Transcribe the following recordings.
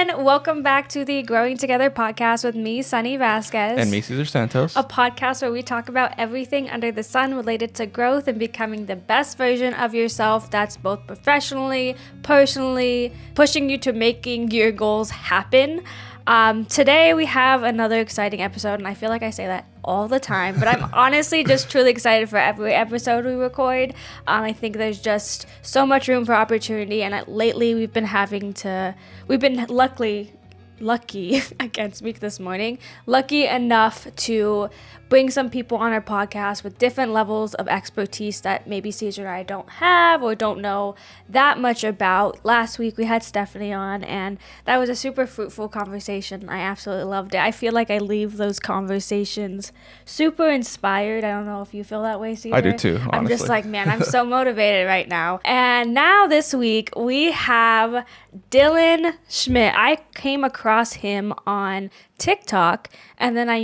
everyone. Welcome back to the Growing Together podcast with me, Sunny Vasquez. And me, Cesar Santos. A podcast where we talk about everything under the sun related to growth and becoming the best version of yourself. That's both professionally, personally, pushing you to making your goals happen. Today we have another exciting episode, and I feel like I say that all the time, but I'm honestly just truly excited for every episode we record. I think there's just so much room for opportunity, and lately we've been lucky, I can't speak this morning, lucky enough to bring some people on our podcast with different levels of expertise that maybe Caesar and I don't have or don't know that much about. Last week we had Stephanie on, and that was a super fruitful conversation. I absolutely loved it. I feel like I leave those conversations super inspired. I don't know if you feel that way, Caesar. I do too, honestly. I'm just like, man, I'm so motivated right now. And now this week we have Dylan Schmidt. I came across him on TikTok, and then I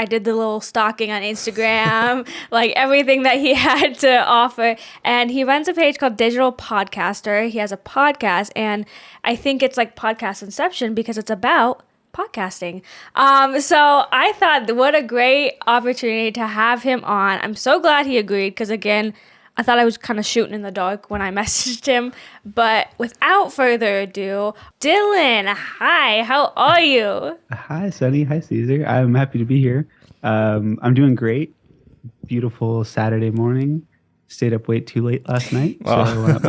did the little stalking on Instagram, like everything that he had to offer. And he runs a page called Digital Podcaster. He has a podcast, and I think it's like podcast inception because it's about podcasting. So I thought, what a great opportunity to have him on. I'm so glad he agreed because, again, I thought I was kind of shooting in the dark when I messaged him. But without further ado, Dylan, hi, how are you? Hi, Sunny. Hi, Caesar. I'm happy to be here. I'm doing great. Beautiful Saturday morning. Stayed up way too late last night. So,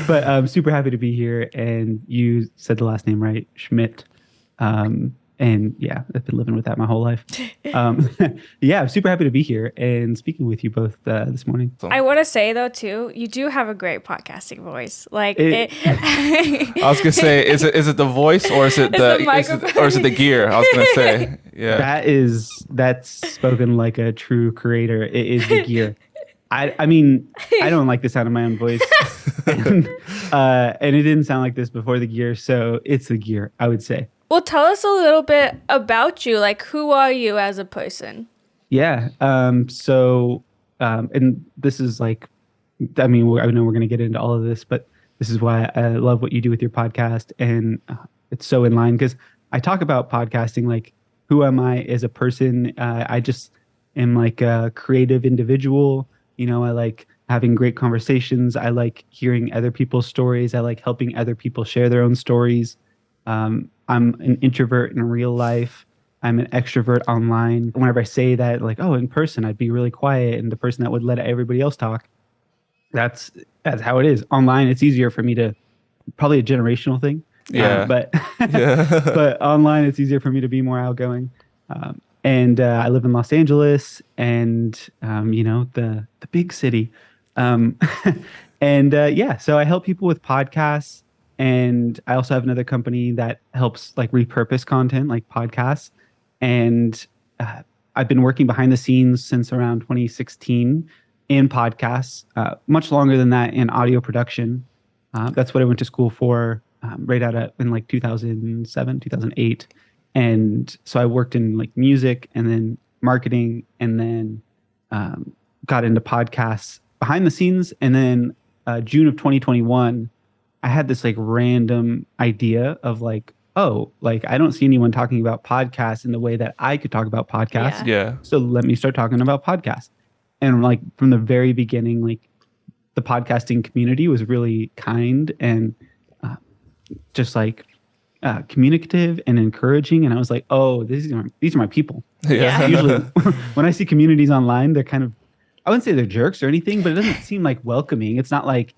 but I'm super happy to be here. And you said the last name right, Schmidt. And yeah, I've been living with that my whole life. Yeah, I'm super happy to be here and speaking with you both this morning. I want to say, though, too, you do have a great podcasting voice. Like, I was gonna say, is it the voice or is it the gear? I was gonna say, yeah. That's spoken like a true creator. It is the gear. I mean, I don't like the sound of my own voice, and it didn't sound like this before the gear, so it's the gear, I would say. Well, tell us a little bit about you. Like, who are you as a person? Yeah. And this is like, I mean, I know we're going to get into all of this, but this is why I love what you do with your podcast. And it's so in line because I talk about podcasting, like, who am I as a person? I just am like a creative individual. I like having great conversations. I like hearing other people's stories. I like helping other people share their own stories. I'm an introvert in real life. I'm an extrovert online. Whenever I say that, like, oh, in person, I'd be really quiet and the person that would let everybody else talk. That's how it is. Online, it's easier for me to, probably a generational thing. Yeah. But online, it's easier for me to be more outgoing. And I live in Los Angeles and, the big city. So I help people with podcasts. And I also have another company that helps like repurpose content like podcasts. And I've been working behind the scenes since around 2016 in podcasts, much longer than that in audio production. That's what I went to school for in like 2007, 2008. And so I worked in like music and then marketing and then got into podcasts behind the scenes. And then June of 2021, I had this like random idea of like, oh, like I don't see anyone talking about podcasts in the way that I could talk about podcasts. Yeah. So let me start talking about podcasts. And like from the very beginning, like the podcasting community was really kind and just like communicative and encouraging. And I was like, oh, these are my people. Yeah. Usually when I see communities online, they're kind of, I wouldn't say they're jerks or anything, but it doesn't seem like welcoming. It's not like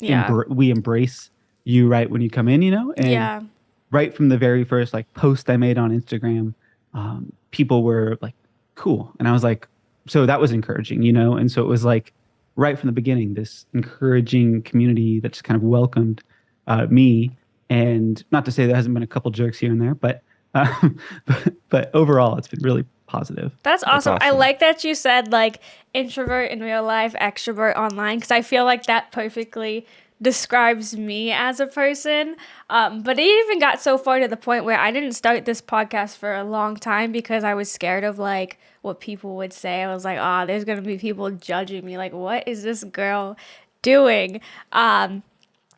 we embrace you right when you come in, and right from the very first like post I made on Instagram, people were like, cool. And I was like, so that was encouraging, and so it was like right from the beginning, this encouraging community that just kind of welcomed me. And not to say there hasn't been a couple jerks here and there, but overall it's been really positive. That's awesome. I like that you said like introvert in real life, extrovert online, because I feel like that perfectly describes me as a person. But it even got so far to the point where I didn't start this podcast for a long time because I was scared of like what people would say. I was like, there's going to be people judging me. Like, what is this girl doing?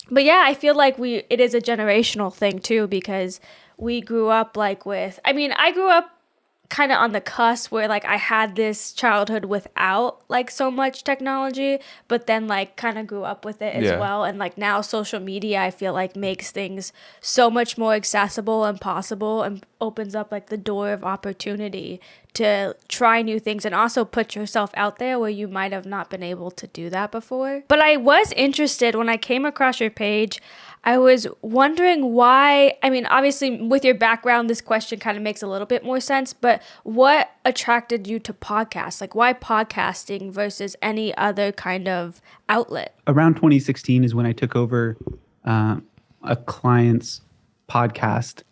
But yeah, I feel like it is a generational thing too, because we grew up like with, I mean, I grew up kind of on the cusp where like I had this childhood without like so much technology, but then like kind of grew up with it as well. And like now social media, I feel like makes things so much more accessible and possible, and opens up like the door of opportunity to try new things and also put yourself out there where you might have not been able to do that before. But I was interested when I came across your page. I was wondering why, I mean, obviously with your background, this question kind of makes a little bit more sense, but what attracted you to podcasts? Like why podcasting versus any other kind of outlet? Around 2016 is when I took over a client's podcast,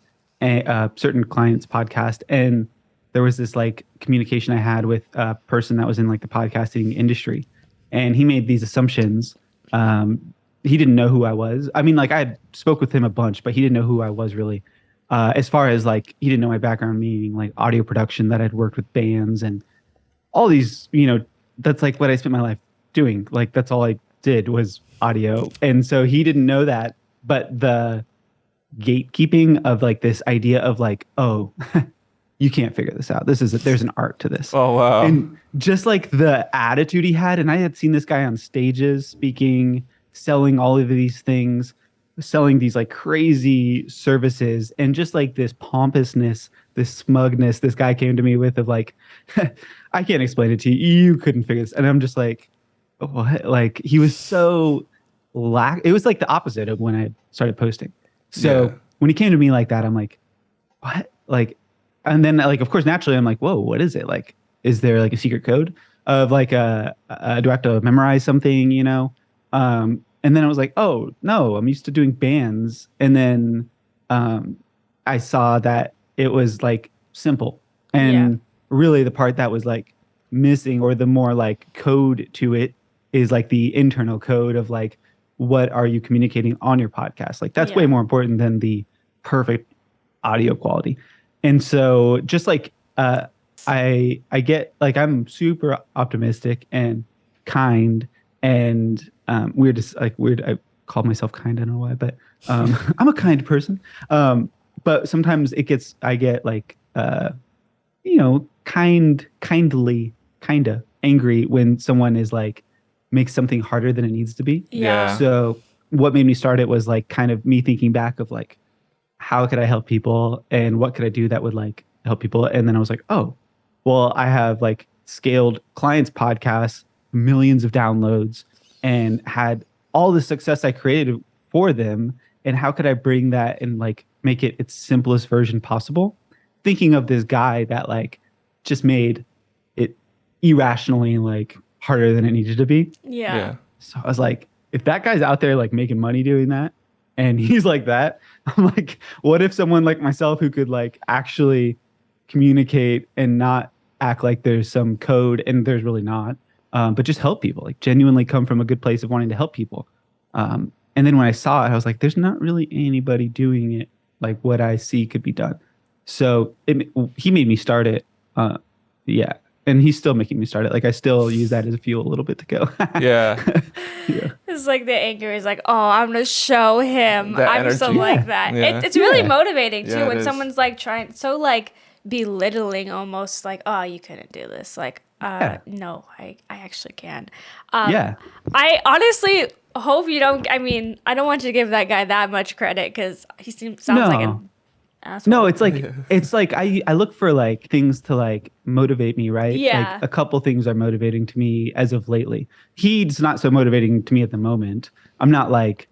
a certain client's podcast. And there was this like communication I had with a person that was in like the podcasting industry. And he made these assumptions. He didn't know who I was. I mean, like I had spoke with him a bunch, but he didn't know who I was really. As far as like, he didn't know my background, meaning like audio production, that I'd worked with bands and all these, that's like what I spent my life doing. Like that's all I did was audio. And so he didn't know that, but the gatekeeping of like this idea of like, oh, you can't figure this out. There's an art to this. Oh, wow. And just like the attitude he had, and I had seen this guy on stages speaking, selling all of these things, selling these like crazy services, and just like this pompousness, this smugness this guy came to me with of like, I can't explain it to you. You couldn't figure this. And I'm just like, what? Like he was so it was like the opposite of when I started posting. So when he came to me like that, I'm like, what? Like, and then like, of course, naturally I'm like, whoa, what is it? Like, is there like a secret code of like, do I have to memorize something, and then I was like, oh, no, I'm used to doing bands. And then I saw that it was like simple. And really the part that was like missing, or the more like code to it, is like the internal code of like, what are you communicating on your podcast? Like that's way more important than the perfect audio quality. And so just like I get like, I'm super optimistic and kind, and weird. I call myself kind. I don't know why, but I'm a kind person. But sometimes I get like, kindly, kind of angry when someone is like, makes something harder than it needs to be. Yeah. So what made me start it was like kind of me thinking back of like, how could I help people and what could I do that would like help people? And then I was like, oh, well, I have like scaled clients' podcasts, millions of downloads, and had all the success I created for them. And how could I bring that and like make it its simplest version possible? Thinking of this guy that like just made it irrationally like harder than it needed to be. Yeah. So I was like, if that guy's out there like making money doing that, and he's like that, I'm like, what if someone like myself who could like actually communicate and not act like there's some code, and there's really not, but just help people, like genuinely come from a good place of wanting to help people. And then when I saw it, I was like, there's not really anybody doing it like what I see could be done. So he made me start it. And he's still making me start it. Like I still use that as a fuel a little bit to go. Yeah. It's like the anger is like, oh, I'm gonna show him. That I'm energy. so like that. Yeah. It's really motivating too, Yeah, when it is. someone's like trying so like belittling almost, like, oh, you couldn't do this. Like, no, I actually can. I honestly hope you don't. I mean, I don't want you to give that guy that much credit, because he sounds like an asshole. No, it's like I look for like things to like motivate me, right? Yeah. Like a couple things are motivating to me as of lately. He's not so motivating to me at the moment. I'm not like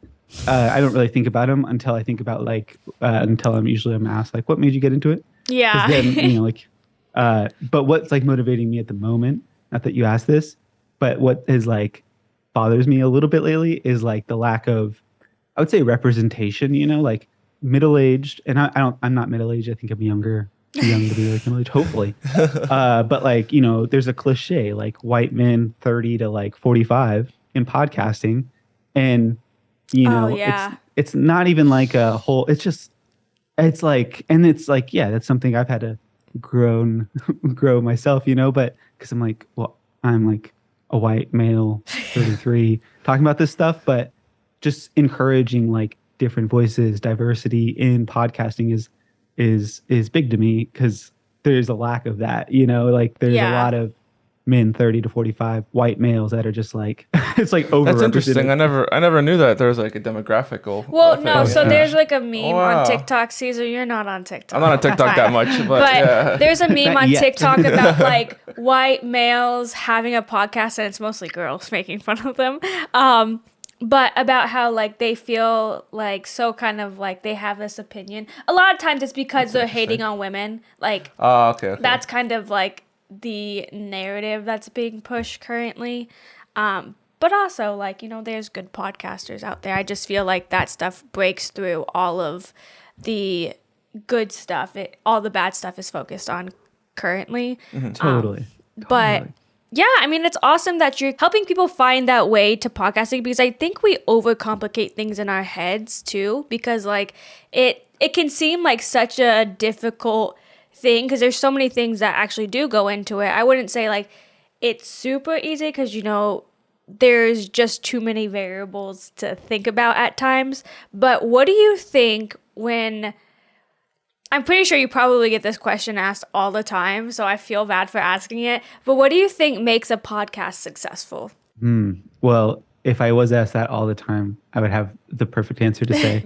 I don't really think about him until I think about like until I'm asked like, what made you get into it? Yeah. 'Cause then, like but what's like motivating me at the moment, not that you asked this, but what is like bothers me a little bit lately is like the lack of, I would say, representation, like middle-aged, and I'm not middle-aged. I think I'm younger, too young to be like middle-aged, hopefully. But like, there's a cliche like white men 30 to like 45 in podcasting, and it's not even like a whole, it's like that's something I've had to grow myself, but because I'm like, well, I'm like a white male 33 talking about this stuff, but just encouraging like different voices, diversity in podcasting is big to me because there's a lack of that. Like there's a lot of men 30 to 45 white males that are just like it's like overrepresented. That's interesting. I never knew that there was like a demographical. Well, no, so there's like a meme on TikTok. Caesar, you're not on TikTok. I'm not on TikTok that much, but there's a meme on TikTok about like white males having a podcast, and it's mostly girls making fun of them. But about how like they feel like so kind of like they have this opinion. A lot of times it's because they're hating on women. Like, okay. That's kind of like the narrative that's being pushed currently. But also like, there's good podcasters out there. I just feel like that stuff breaks through all of the good stuff. All the bad stuff is focused on currently. Totally. But yeah, I mean, it's awesome that you're helping people find that way to podcasting, because I think we overcomplicate things in our heads too, because like it can seem like such a difficult thing because there's so many things that actually do go into it. I wouldn't say like it's super easy because, there's just too many variables to think about at times. But what do you think when... I'm pretty sure you probably get this question asked all the time, so I feel bad for asking it. But what do you think makes a podcast successful? Well, if I was asked that all the time, I would have the perfect answer to say.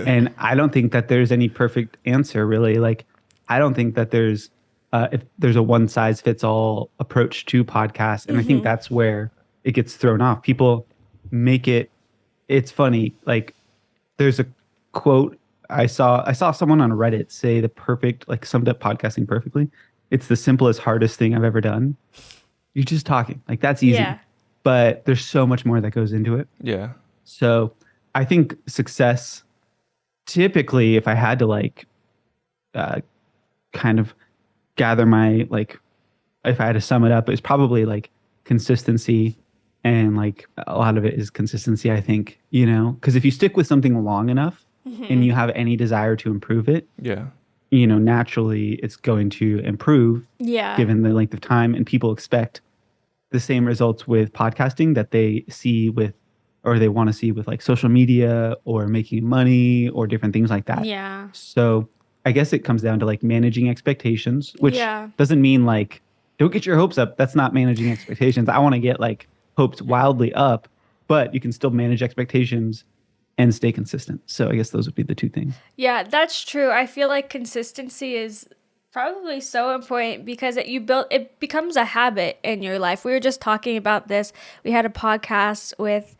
And I don't think that there's any perfect answer, really. Like, I don't think that there's if there's a one size fits all approach to podcasts. And I think that's where it gets thrown off. People make it's funny. Like, there's a quote I saw someone on Reddit say summed up podcasting perfectly. It's the simplest, hardest thing I've ever done. You're just talking. Like, that's easy. Yeah. But there's so much more that goes into it. Yeah. So I think success, typically, if I had to kind of gather my, if I had to sum it up, it's probably like consistency. And like a lot of it is consistency, I think, because if you stick with something long enough, and you have any desire to improve it, naturally it's going to improve given the length of time. And people expect the same results with podcasting that they see with, or they want to see with like social media or making money or different things like that. Yeah. So I guess it comes down to like managing expectations, which doesn't mean like, don't get your hopes up. That's not managing expectations. I want to get like hopes wildly up, but you can still manage expectations and stay consistent. So I guess those would be the two things. Yeah, that's true. I feel like consistency is probably so important because it becomes a habit in your life. We were just talking about this. We had a podcast with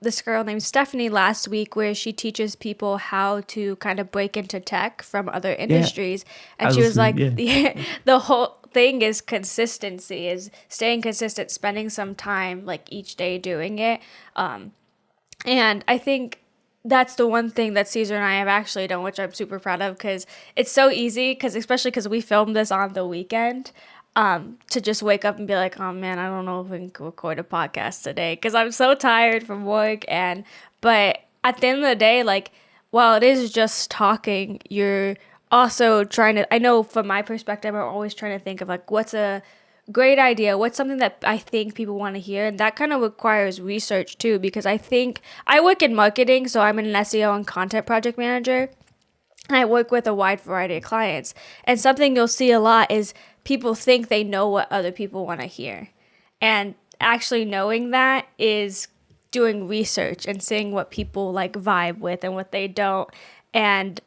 this girl named Stephanie last week where she teaches people how to kind of break into tech from other industries. And she was like, the whole thing is consistency, is staying consistent, spending some time like each day doing it. And I think that's the one thing that Caesar and I have actually done, which I'm super proud of, because it's so easy, especially because we filmed this on the weekend, to just wake up and be like, oh man, I don't know if we can record a podcast today because I'm so tired from work. But at the end of the day, like, while it is just talking, you're also trying to, I know from my perspective, I'm always trying to think of like, what's a great idea? What's something that I think people want to hear? And that kind of requires research too, because I think I work in marketing, so I'm an SEO and content project manager. And I work with a wide variety of clients. And something you'll see a lot is people think they know what other people want to hear. And actually knowing that is doing research and seeing what people like vibe with and what they don't. And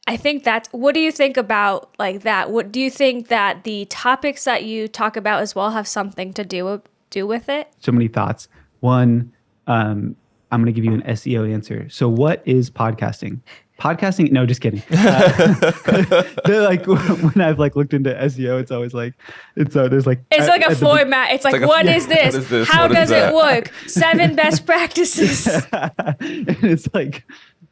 I think what do you think about like that? What do you think that the topics that you talk about as well have something to do with it? So many thoughts. One, I'm going to give you an SEO answer. So what is podcasting? Podcasting? No, just kidding. Like when I've like looked into SEO, it's always like there's like a format. It's like what is this? What is this? How does it work? 7 best practices. And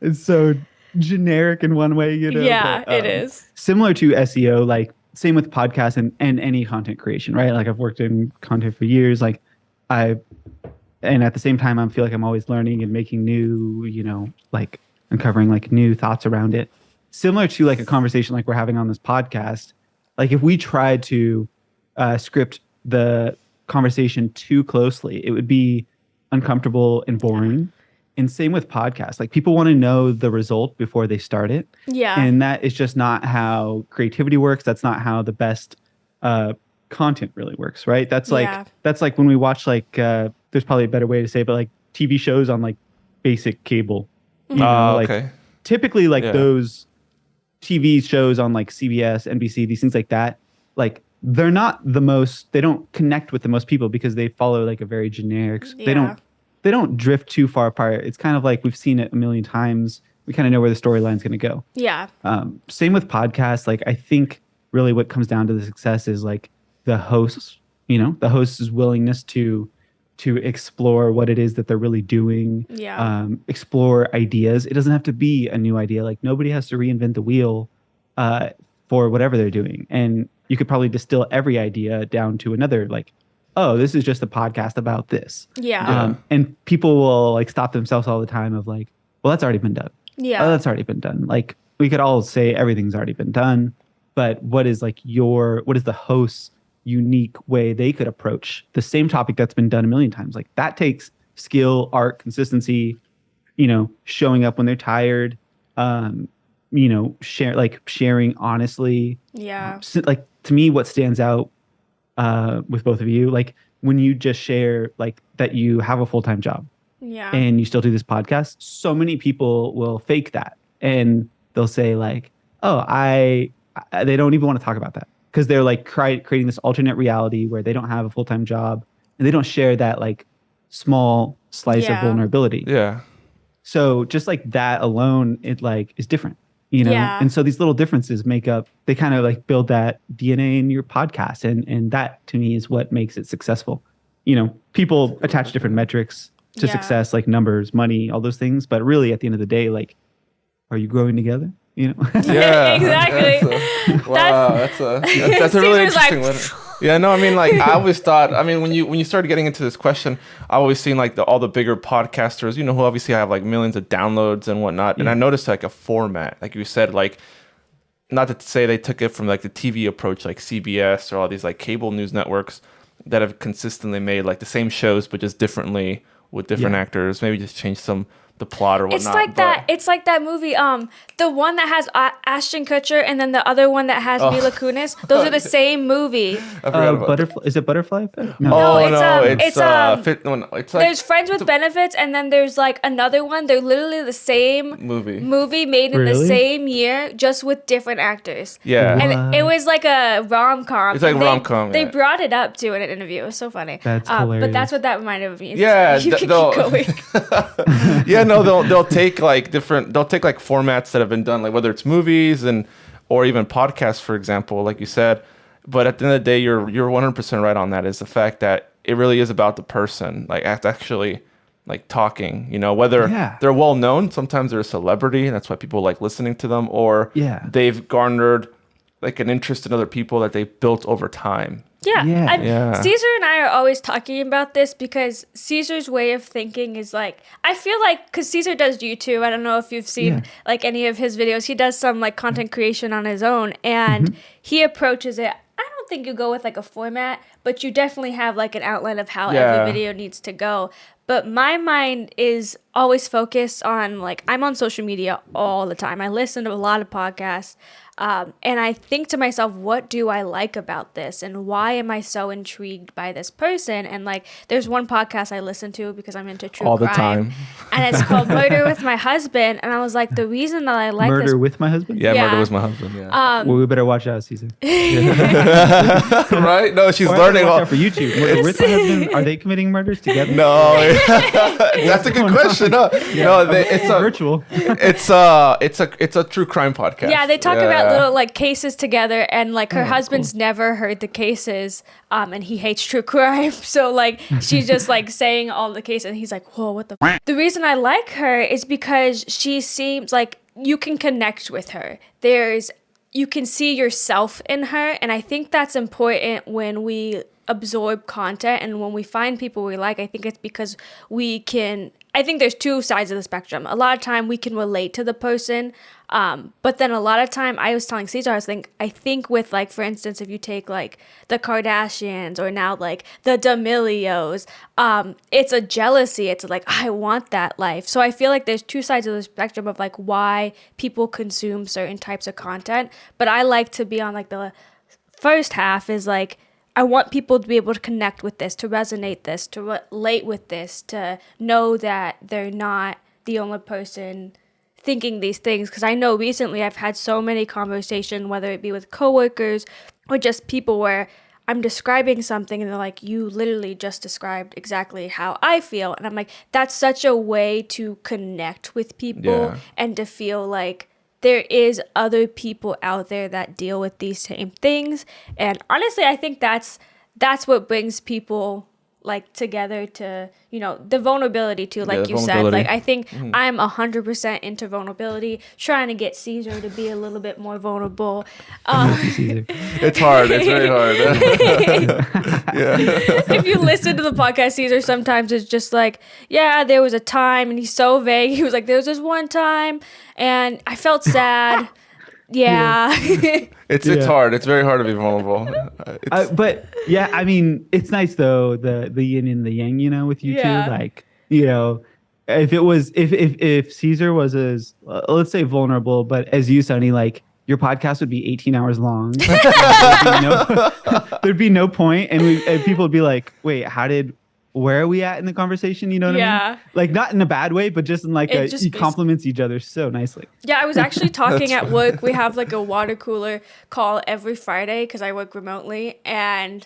it's so generic in one way, Yeah, but, it is. Similar to SEO, like same with podcasts and any content creation, right? Like I've worked in content for years. Like and at the same time, I feel like I'm always learning and making new, like uncovering like new thoughts around it. Similar to like a conversation like we're having on this podcast. Like if we tried to script the conversation too closely, it would be uncomfortable and boring. And same with podcasts. Like people want to know the result before they start it. Yeah. And that is just not how creativity works. That's not how the best content really works, right? That's like when we watch like there's probably a better way to say it, but like TV shows on like basic cable. You know, like typically like those TV shows on like CBS, NBC, these things like that, like they're not the most, they don't connect with the most people because they follow like a very generic, they don't drift too far apart. It's kind of like we've seen it a million times. We kind of know where the storyline's going to go. Yeah. Same with podcasts. Like I think really what comes down to the success is like the host's willingness to explore what it is that they're really doing. Yeah. Explore ideas. It doesn't have to be a new idea. Like nobody has to reinvent the wheel for whatever they're doing. And you could probably distill every idea down to another, like, oh, this is just a podcast about this. Yeah. And people will like stop themselves all the time of like, well, that's already been done. Yeah. Oh, that's already been done. Like we could all say everything's already been done, but what is the host's unique way they could approach the same topic that's been done a million times? Like that takes skill, art, consistency, showing up when they're tired, sharing honestly. Yeah. So, like to me, what stands out with both of you, like when you just share like that you have a full-time job and you still do this podcast, so many people will fake that and they'll say like, oh, they don't even want to talk about that because they're like creating this alternate reality where they don't have a full-time job and they don't share that like small slice of vulnerability. Yeah. So just like that alone, it like is different. And so these little differences they kind of like build that DNA in your podcast. And that to me is what makes it successful. People attach different metrics to success, like numbers, money, all those things. But really at the end of the day, like, are you growing together? Yeah, exactly. That's a really interesting one. Yeah, no, I mean, like, I always thought, I mean, when you started getting into this question, I always seen like all the bigger podcasters, who obviously have like millions of downloads and whatnot. And I noticed like a format, like you said, like, not to say they took it from like the TV approach, like CBS or all these like cable news networks that have consistently made like the same shows, but just differently with different actors, maybe just change the plot or whatnot. It's like that movie, the one that has Ashton Kutcher and then the other one that has Mila Kunis. Those are the same movie. Butterfly? Is it Butterfly? No, it's like, there's Friends with Benefits and then there's like another one. They're literally the same movie made in the same year, just with different actors. Yeah. And it was like a rom-com. It's like rom-com. They brought it up to in an interview. It was so funny. That's hilarious. But that's what that reminded me. Yeah. You can keep going. Yeah, no, they'll take like formats that have been done, like whether it's movies or even podcasts, for example, like you said. But at the end of the day, you're 100% right on that, is the fact that it really is about the person, like actually like talking, whether they're well known, sometimes they're a celebrity, and that's why people like listening to them, or they've garnered like an interest in other people that they've built over time. Yeah. Caesar and I are always talking about this because Caesar's way of thinking is like, I feel like, because Caesar does YouTube, I don't know if you've seen like any of his videos, he does some like content creation on his own, and he approaches it, I don't think you go with like a format, but you definitely have like an outline of how every video needs to go. But my mind is always focused on, like, I'm on social media all the time. I listen to a lot of podcasts. And I think to myself, what do I like about this? And why am I so intrigued by this person? And like, there's one podcast I listen to because I'm into true crime. All the time. And it's called Murder with My Husband. And I was like, the reason that I like Murder with My Husband? Yeah, Murder with My Husband, yeah. Well, we better watch out, Caesar. Right? No, she's learning. Watch out for YouTube. Murder with My Husband, are they committing murders together? No. That's a good question. No, it's virtual. It's a true crime podcast. Yeah, they talk about little like cases together, and like her husband's never heard the cases, and he hates true crime, so like she's just like saying all the cases, and he's like, whoa, what the The reason I like her is because she seems like you can connect with her. You can see yourself in her, and I think that's important when we absorb content and when we find people we like. I think it's because I think there's two sides of the spectrum. A lot of time we can relate to the person But then a lot of time, I was telling Caesar, I think with like, for instance, if you take like the Kardashians or now like the D'Amelios, it's a jealousy. It's like, I want that life. So I feel like there's two sides of the spectrum of like why people consume certain types of content. But I like to be on like the first half is like, I want people to be able to connect with this, to resonate this, to relate with this, to know that they're not the only person thinking these things. Because I know recently I've had so many conversations, whether it be with coworkers or just people where I'm describing something and they're like, you literally just described exactly how I feel. And I'm like, that's such a way to connect with people and to feel like there is other people out there that deal with these same things. And honestly, I think that's what brings people like together to, you know, the vulnerability too, like you said. Like I think I'm 100% into vulnerability, trying to get Caesar to be a little bit more vulnerable. It's hard. It's very hard. If you listen to the podcast, Caesar sometimes it's just like, yeah, there was a time, and he's so vague. He was like, there was this one time and I felt sad. It's hard. It's very hard to be vulnerable. But yeah, I mean, it's nice though, the yin and the yang, you know, with you two. Like, you know, if Caesar was as let's say vulnerable, but as you, Sonny, like your podcast would be 18 hours long. There'd be no point, and people would be like, wait, where are we at in the conversation? You know what I mean? Like not in a bad way, but just in like he compliments each other so nicely. Yeah, I was actually talking at work. We have like a water cooler call every Friday because I work remotely, and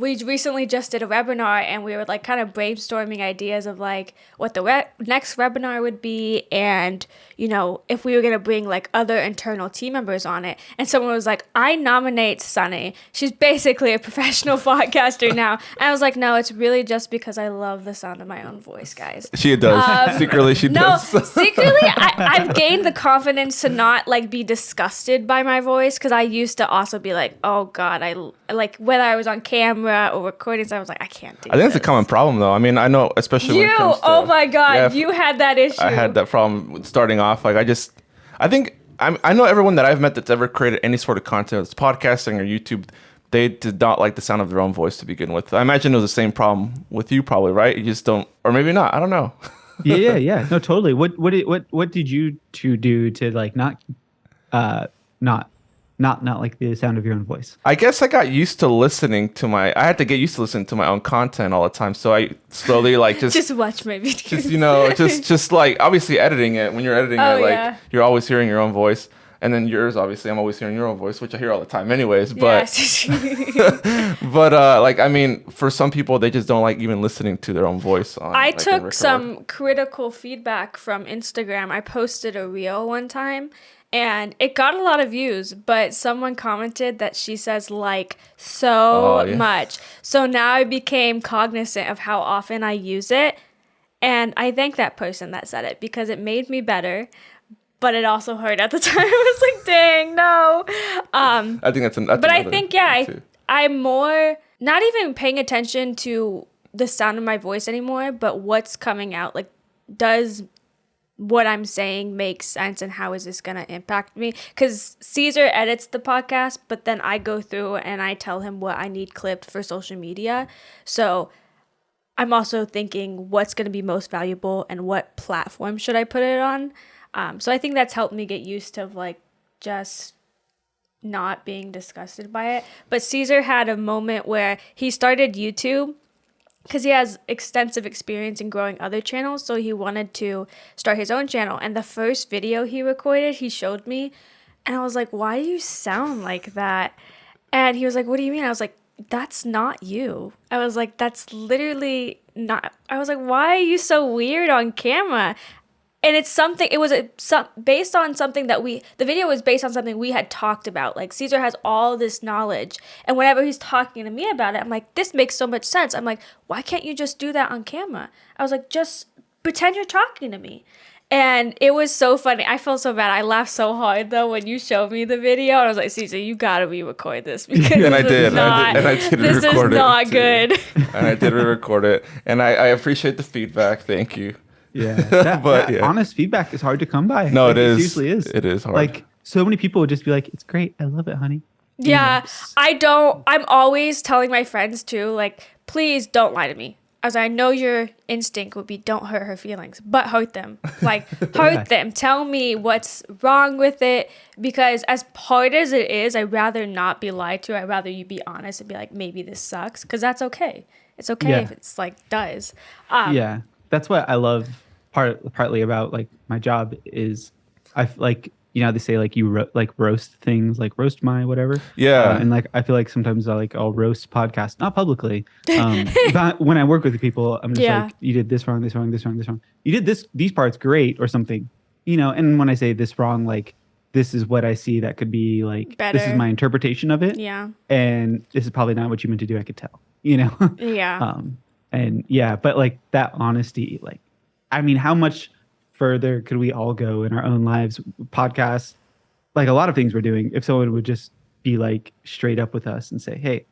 we recently just did a webinar, and we were like kind of brainstorming ideas of like what the next webinar would be, and you know, if we were gonna bring like other internal team members on it. And someone was like, I nominate Sunny. She's basically a professional podcaster now. And I was like, no, it's really just because I love the sound of my own voice, guys. She does. Secretly, she does. No, secretly, I've gained the confidence to not like be disgusted by my voice, because I used to also be like, oh God, I like whether I was on camera or recording, so I was like, I can't do I think it's a common problem though. I mean, I know, especially when it comes to, oh my God, you had that issue. I had that problem starting off. Like I think I know everyone that I've met that's ever created any sort of content, it's podcasting or YouTube, they did not like the sound of their own voice to begin with. I imagine it was the same problem with you probably, right? You just don't, or maybe not. I don't know. Yeah. No, totally. What did you two do to like not like the sound of your own voice? I guess I got used to listening to I had to get used to listening to my own content all the time. So I slowly like just watch my videos. Just, you know, just like obviously editing it. When you're editing it, like you're always hearing your own voice. And then yours, obviously, I'm always hearing your own voice, which I hear all the time anyways. But, but like, I mean, for some people, they just don't like even listening to their own voice. I took some critical feedback from Instagram. I posted a reel one time, and it got a lot of views, but someone commented that she says like so much. So now I became cognizant of how often I use it. And I thank that person that said it, because it made me better. But it also hurt at the time. I was like, dang, no. I think that's but I think, I'm more not even paying attention to the sound of my voice anymore, but what's coming out. Like, does what I'm saying make sense, and how is this going to impact me? Because Caesar edits the podcast, but then I go through and I tell him what I need clipped for social media. So I'm also thinking what's going to be most valuable and what platform should I put it on. So I think that's helped me get used to like just not being disgusted by it. But Caesar had a moment where he started YouTube because he has extensive experience in growing other channels. So he wanted to start his own channel. And the first video he recorded, he showed me. And I was like, why do you sound like that? And he was like, what do you mean? I was like, that's not you. I was like, that's literally not. I was like, why are you so weird on camera? And it's something, it was based on something the video was based on something we had talked about. Like, Caesar has all this knowledge. And whenever he's talking to me about it, I'm like, this makes so much sense. I'm like, why can't you just do that on camera? I was like, just pretend you're talking to me. And it was so funny. I felt so bad. I laughed so hard, though, when you showed me the video. And I was like, Caesar, you got to re-record this. Because and I did. This is not good. And I did re-record it. And I appreciate the feedback. Thank you. Yeah. That, But that honest feedback is hard to come by. No, like, it is. Seriously is. It is hard. Like so many people would just be like, it's great. I love it, honey. Yeah, I'm always telling my friends too, like, please don't lie to me. As I know your instinct would be don't hurt her feelings, but hurt them. Like, hurt them. Tell me what's wrong with it. Because as hard as it is, I'd rather not be lied to. I'd rather you be honest and be like, maybe this sucks. Because that's okay. It's okay if it's like does. Yeah. That's what I love partly about like my job is I like, they say like you roast things, like roast my whatever. Yeah. And like I feel like sometimes I'll roast podcasts, not publicly. But when I work with people, I'm just like, you did this wrong, this wrong, this wrong, this wrong. You did these parts great or something, And when I say this wrong, like this is what I see that could be like better. This is my interpretation of it. Yeah. And this is probably not what you meant to do. I could tell. Yeah. And yeah, but like that honesty, like, I mean, how much further could we all go in our own lives, podcasts, like a lot of things we're doing, if someone would just be like straight up with us and say, hey,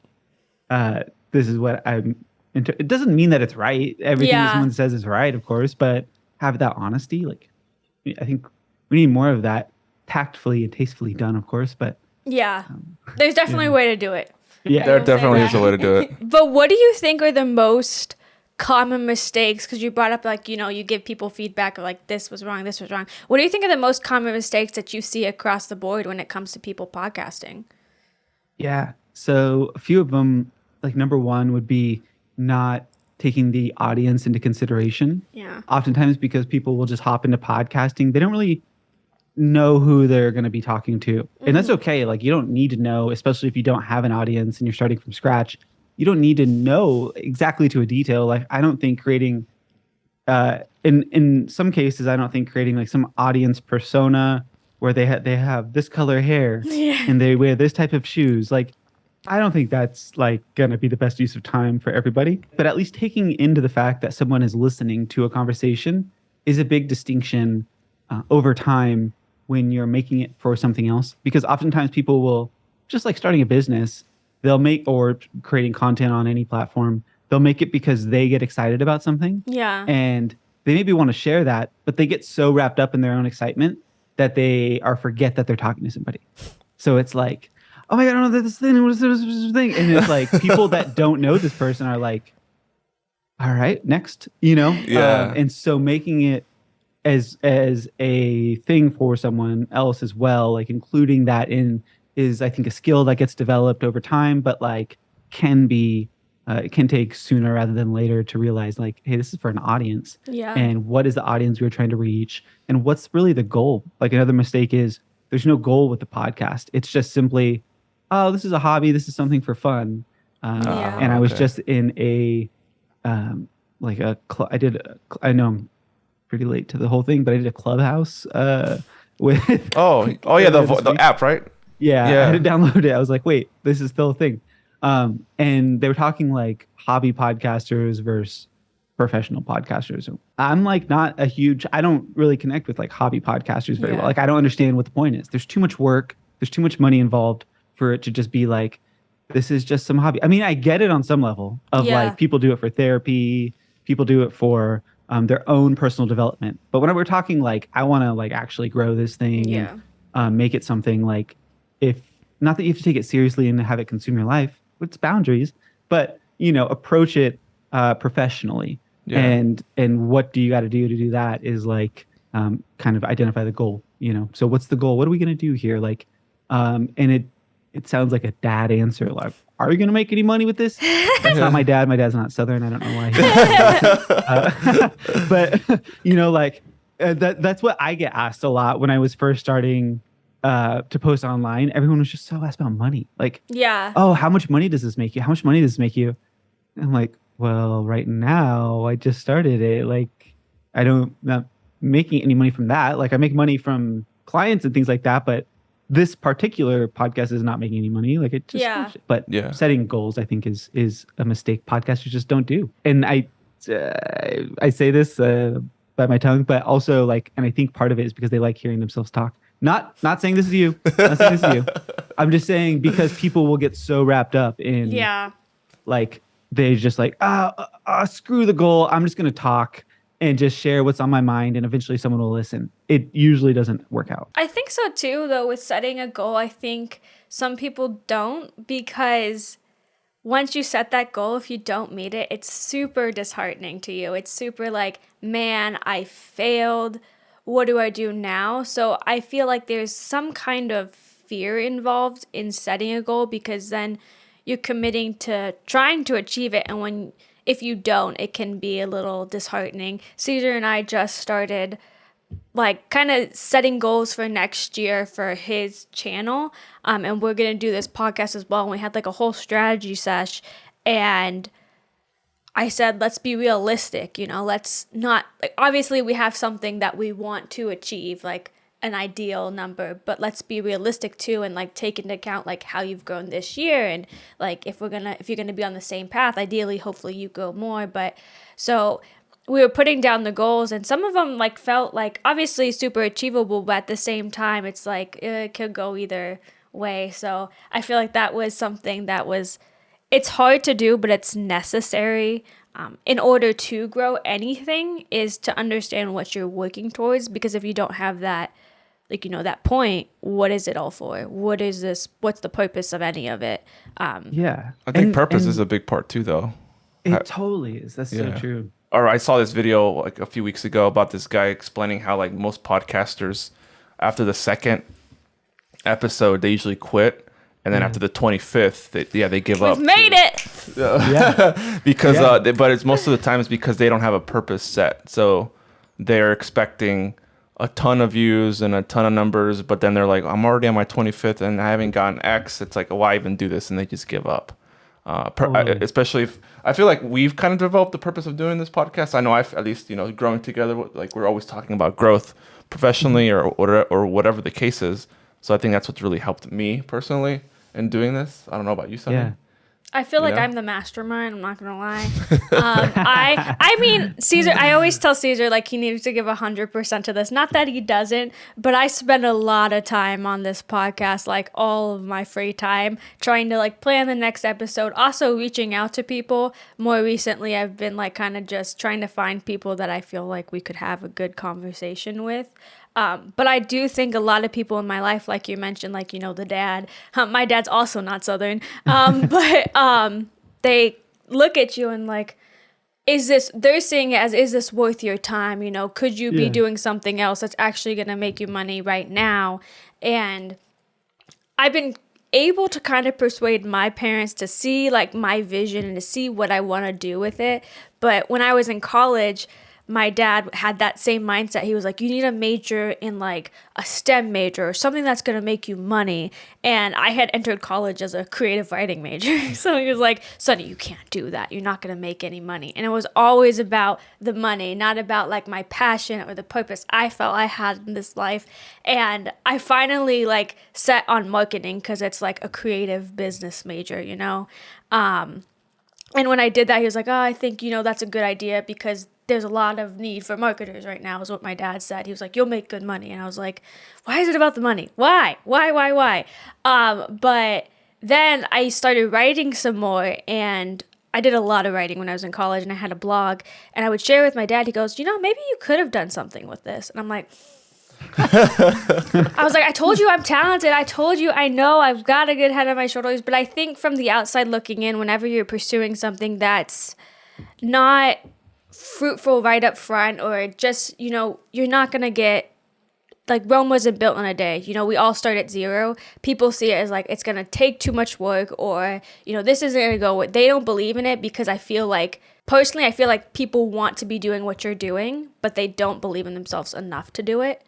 this is what I'm into. It doesn't mean that it's right. Everything that someone says is right, of course, but have that honesty. Like, I think we need more of that, tactfully and tastefully done, of course, but there's definitely a way to do it. Yeah, there definitely is a way to do it. But what do you think are the most common mistakes? Because you brought up like, you give people feedback of like, this was wrong, this was wrong. What do you think are the most common mistakes that you see across the board when it comes to people podcasting? Yeah. So a few of them, like number one would be not taking the audience into consideration. Yeah. Oftentimes because people will just hop into podcasting. They don't really know who they're going to be talking to. And that's okay. Like you don't need to know, especially if you don't have an audience and you're starting from scratch. You don't need to know exactly to a detail. Like I don't think creating, in some cases, I don't think creating like some audience persona where they have this color hair and they wear this type of shoes. Like I don't think that's like gonna be the best use of time for everybody. But at least taking into the fact that someone is listening to a conversation is a big distinction over time when you're making it for something else. Because oftentimes people will, just like starting a business, they'll make, or creating content on any platform, they'll make it because they get excited about something. Yeah. And they maybe want to share that, but they get so wrapped up in their own excitement that they forget that they're talking to somebody. So it's like, oh my God, I don't know this thing. What is this thing? And it's like people that don't know this person are like, all right, next, Yeah. And so making it as a thing for someone else as well, like including that in is I think a skill that gets developed over time, but like can be, it can take sooner rather than later to realize like, hey, this is for an audience. Yeah. And what is the audience we're trying to reach? And what's really the goal? Like another mistake is there's no goal with the podcast. It's just simply, oh, this is a hobby. This is something for fun. And I was just in a, I know I'm pretty late to the whole thing, but I did a Clubhouse with. The app, right? Yeah, I had to download it. I was like, wait, this is still a thing. And they were talking like hobby podcasters versus professional podcasters. I'm like I don't really connect with like hobby podcasters very well. Like I don't understand what the point is. There's too much work. There's too much money involved for it to just be like, this is just some hobby. I mean, I get it on some level of like people do it for therapy. People do it for their own personal development. But when we're talking like, I want to like actually grow this thing and make it something like, if not that you have to take it seriously and have it consume your life, it's boundaries, but approach it professionally. And what do you got to do that is like kind of identify the goal. So what's the goal? What are we going to do here? Like, and it sounds like a dad answer. Like, are we going to make any money with this? That's not my dad. My dad's not Southern. I don't know why. But like that's what I get asked a lot when I was first starting to post online. Everyone was just so asked about money. Like, oh, how much money does this make you? How much money does this make you? And I'm like, well, right now I just started it. Like, not making any money from that. Like I make money from clients and things like that, but this particular podcast is not making any money. Like it just, but setting goals, I think is a mistake podcasters just don't do. And I say this by my tongue, but also like, and I think part of it is because they like hearing themselves talk. Not saying this is you. Not saying this is you. I'm just saying because people will get so wrapped up in like they just like screw the goal. I'm just gonna talk and just share what's on my mind, and eventually someone will listen. It usually doesn't work out. I think so too, though, with setting a goal. I think some people don't, because once you set that goal, if you don't meet it, it's super disheartening to you. It's super like, man, I failed. What do I do now? So I feel like there's some kind of fear involved in setting a goal, because then you're committing to trying to achieve it. And if you don't, it can be a little disheartening. Caesar and I just started like kind of setting goals for next year for his channel. And we're going to do this podcast as well. And we had like a whole strategy sesh, and I said, let's be realistic, let's not, like, obviously we have something that we want to achieve, like an ideal number, but let's be realistic too, and like take into account like how you've grown this year, and like if you're gonna be on the same path, ideally, hopefully you go more. But so we were putting down the goals, and some of them like felt like obviously super achievable, but at the same time, it's like it could go either way. So I feel like that was something that was, it's hard to do, but it's necessary in order to grow anything, is to understand what you're working towards. Because if you don't have that, like, that point, what is it all for? What is this? What's the purpose of any of it? Yeah. I think purpose is a big part too, though. It totally is. That's so true. Or I saw this video like a few weeks ago about this guy explaining how like most podcasters, after the second episode, they usually quit. And then after the 25th, they give up. We've made it. Yeah. Because, but it's most of the time it's because they don't have a purpose set. So they're expecting a ton of views and a ton of numbers, but then they're like, I'm already on my 25th and I haven't gotten X. It's like, why even do this? And they just give up. Especially if I feel like we've kind of developed the purpose of doing this podcast. I know I've at least, growing together, like we're always talking about growth professionally or whatever the case is. So I think that's what's really helped me personally in doing this. I don't know about you, Sonny. Yeah. I feel like I'm the mastermind. I'm not gonna lie. I mean, Caesar. I always tell Caesar like he needs to give 100% to this. Not that he doesn't, but I spend a lot of time on this podcast, like all of my free time, trying to like plan the next episode. Also reaching out to people. More recently, I've been like kind of just trying to find people that I feel like we could have a good conversation with. But I do think a lot of people in my life, like you mentioned, like, the dad, my dad's also not Southern, but they look at you and like, they're seeing it as, is this worth your time? Could you be doing something else that's actually going to make you money right now? And I've been able to kind of persuade my parents to see like my vision and to see what I want to do with it. But when I was in college, my dad had that same mindset. He was like, you need a major in like a STEM major or something that's going to make you money. And I had entered college as a creative writing major. So he was like, Sonny, you can't do that. You're not going to make any money. And it was always about the money, not about like my passion or the purpose I felt I had in this life. And I finally like set on marketing because it's like a creative business major, And when I did that, he was like, oh, I think, that's a good idea because there's a lot of need for marketers right now, is what my dad said. He was like, you'll make good money. And I was like, why is it about the money? Why? But then I started writing some more, and I did a lot of writing when I was in college, and I had a blog, and I would share with my dad. He goes, maybe you could have done something with this. And I'm like, I was like, I told you I'm talented. I told you I know I've got a good head on my shoulders. But I think from the outside looking in, whenever you're pursuing something that's not fruitful right up front, or just, you're not going to get, like, Rome wasn't built in a day. We all start at zero. People see it as like, it's going to take too much work, or, this isn't going to go. They don't believe in it because I feel like people want to be doing what you're doing, but they don't believe in themselves enough to do it.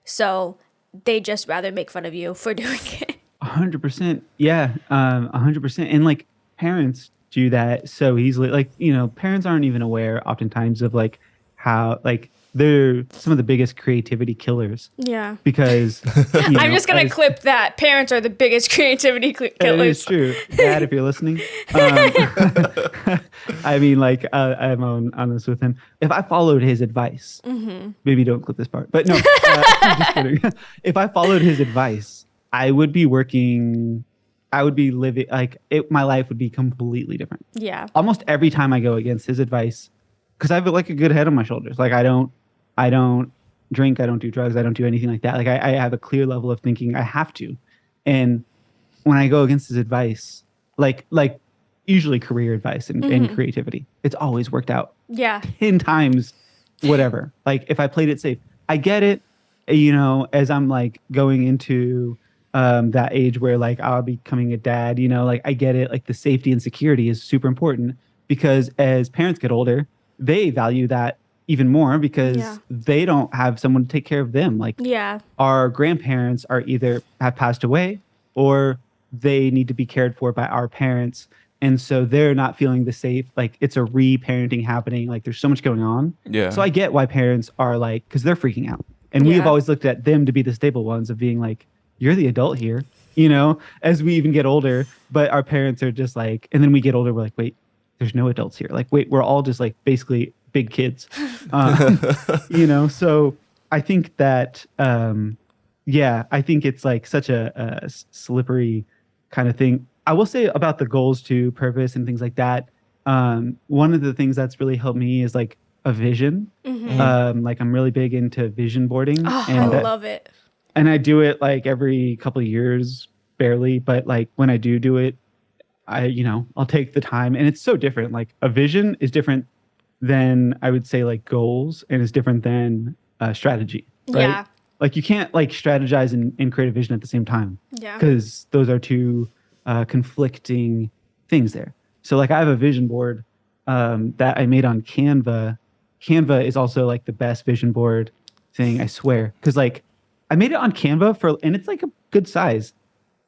So they just rather make fun of you for doing it. 100%. Yeah. 100%. And like parents do that so easily. Like, parents aren't even aware oftentimes of like how, like, they're some of the biggest creativity killers. Yeah. Because I'm just going to clip that. Parents are the biggest creativity killers. It's true. Dad, if you're listening. I mean, like, I'm honest with him. If I followed his advice, maybe don't clip this part, but no, just kidding. If I followed his advice, I would be living, like, my life would be completely different. Yeah. Almost every time I go against his advice, because I have like a good head on my shoulders. Like I don't drink, I don't do drugs, I don't do anything like that. Like I have a clear level of thinking. I have to, and when I go against his advice, like usually career advice and creativity, it's always worked out. Yeah. 10 times whatever. Like if I played it safe, I get it, as I'm like going into that age where like I'll be becoming a dad, like I get it. Like the safety and security is super important because as parents get older, they value that even more because they don't have someone to take care of them. Like our grandparents are either have passed away or they need to be cared for by our parents. And so they're not feeling the safe, like it's a re-parenting happening. Like there's so much going on. Yeah. So I get why parents are like, because they're freaking out. And we have always looked at them to be the stable ones of being like, you're the adult here, as we even get older. But our parents are just like, and then we get older, we're like, wait, there's no adults here. Like, wait, we're all just like basically big kids, So I think that, I think it's like such a slippery kind of thing. I will say about the goals too, purpose and things like that. One of the things that's really helped me is like a vision. Like I'm really big into vision boarding. Oh, and I love it. And I do it like every couple of years, barely. But like when I do it, I'll take the time, and it's so different. Like a vision is different than I would say like goals, and it's different than strategy. Right? Yeah. Like you can't like strategize and create a vision at the same time. Yeah. Because those are two conflicting things there. So like I have a vision board that I made on Canva. Canva is also like the best vision board thing, I swear. Because like I made it on Canva and it's like a good size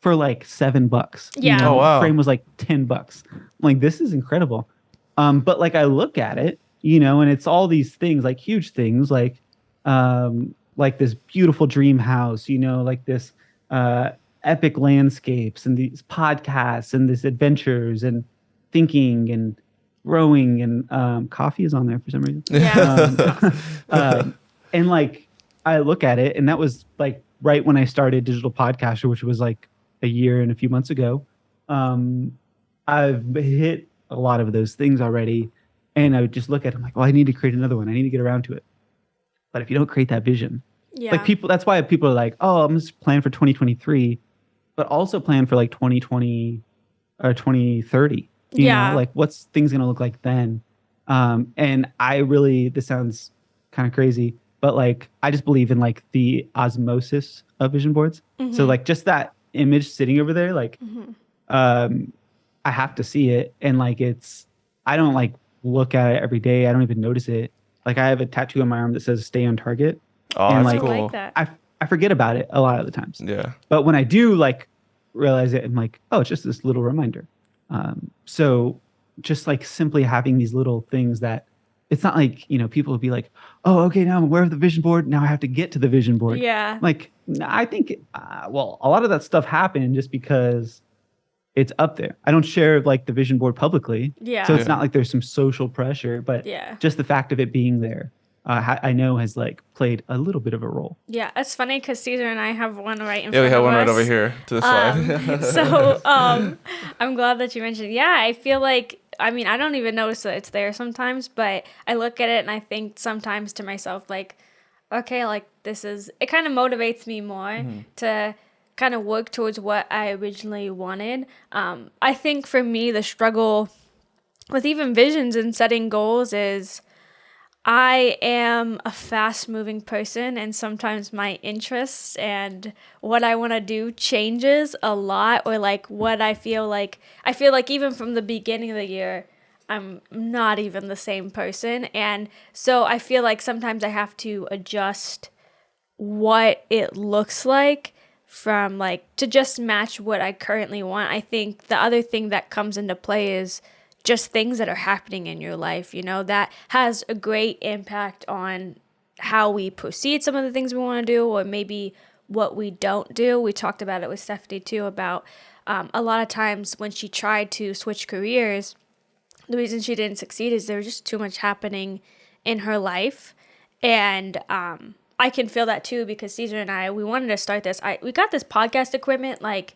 for like $7. Yeah. Oh, wow. The frame was like $10. I'm like, this is incredible. But like I look at it, and it's all these things, like huge things, like this beautiful dream house, like this epic landscapes and these podcasts and these adventures and thinking and growing and coffee is on there for some reason. Yeah. And like I look at it, and that was like right when I started Digital Podcaster, which was like a year and a few months ago. I've hit a lot of those things already, and I would just look at it, I'm like, well, I need to create another one. I need to get around to it. But if you don't create that vision, like that's why people are like, oh, I'm just planning for 2023, but also plan for like 2020 or 2030. You know, like what's things going to look like then? And this sounds kind of crazy, but like, I just believe in like the osmosis of vision boards. So like just that image sitting over there, like, I have to see it. And like, I don't like look at it every day. I don't even notice it. Like I have a tattoo on my arm that says stay on target. Oh, and that's like, cool. I like that. I forget about it a lot of the times. Yeah. But when I do like realize it, I'm like, oh, it's just this little reminder. So just like simply having these little things that it's not like, people will be like, oh, okay, now I'm aware of the vision board. Now I have to get to the vision board. Yeah. Like, I think, a lot of that stuff happened just because it's up there. I don't share like the vision board publicly. Yeah. So it's not like there's some social pressure, but just the fact of it being there, I know has like played a little bit of a role. Yeah, it's funny because Caesar and I have one right in front of us. Yeah, we have one right over here to the side. So I'm glad that you mentioned. Yeah, I feel like, I don't even notice that it's there sometimes, but I look at it and I think sometimes to myself, like, okay, like it kind of motivates me more to kind of work towards what I originally wanted. I think for me, the struggle with even visions and setting goals is I am a fast-moving person, and sometimes my interests and what I want to do changes a lot, or like what I feel like even from the beginning of the year, I'm not even the same person. And so I feel like sometimes I have to adjust what it looks like from like to just match what I currently want. I think the other thing that comes into play is just things that are happening in your life, that has a great impact on how we proceed, some of the things we want to do, or maybe what we don't do. We talked about it with Stephanie too, about a lot of times when she tried to switch careers, the reason she didn't succeed is there was just too much happening in her life. And I can feel that too, because Caesar and we wanted to start this. We got this podcast equipment like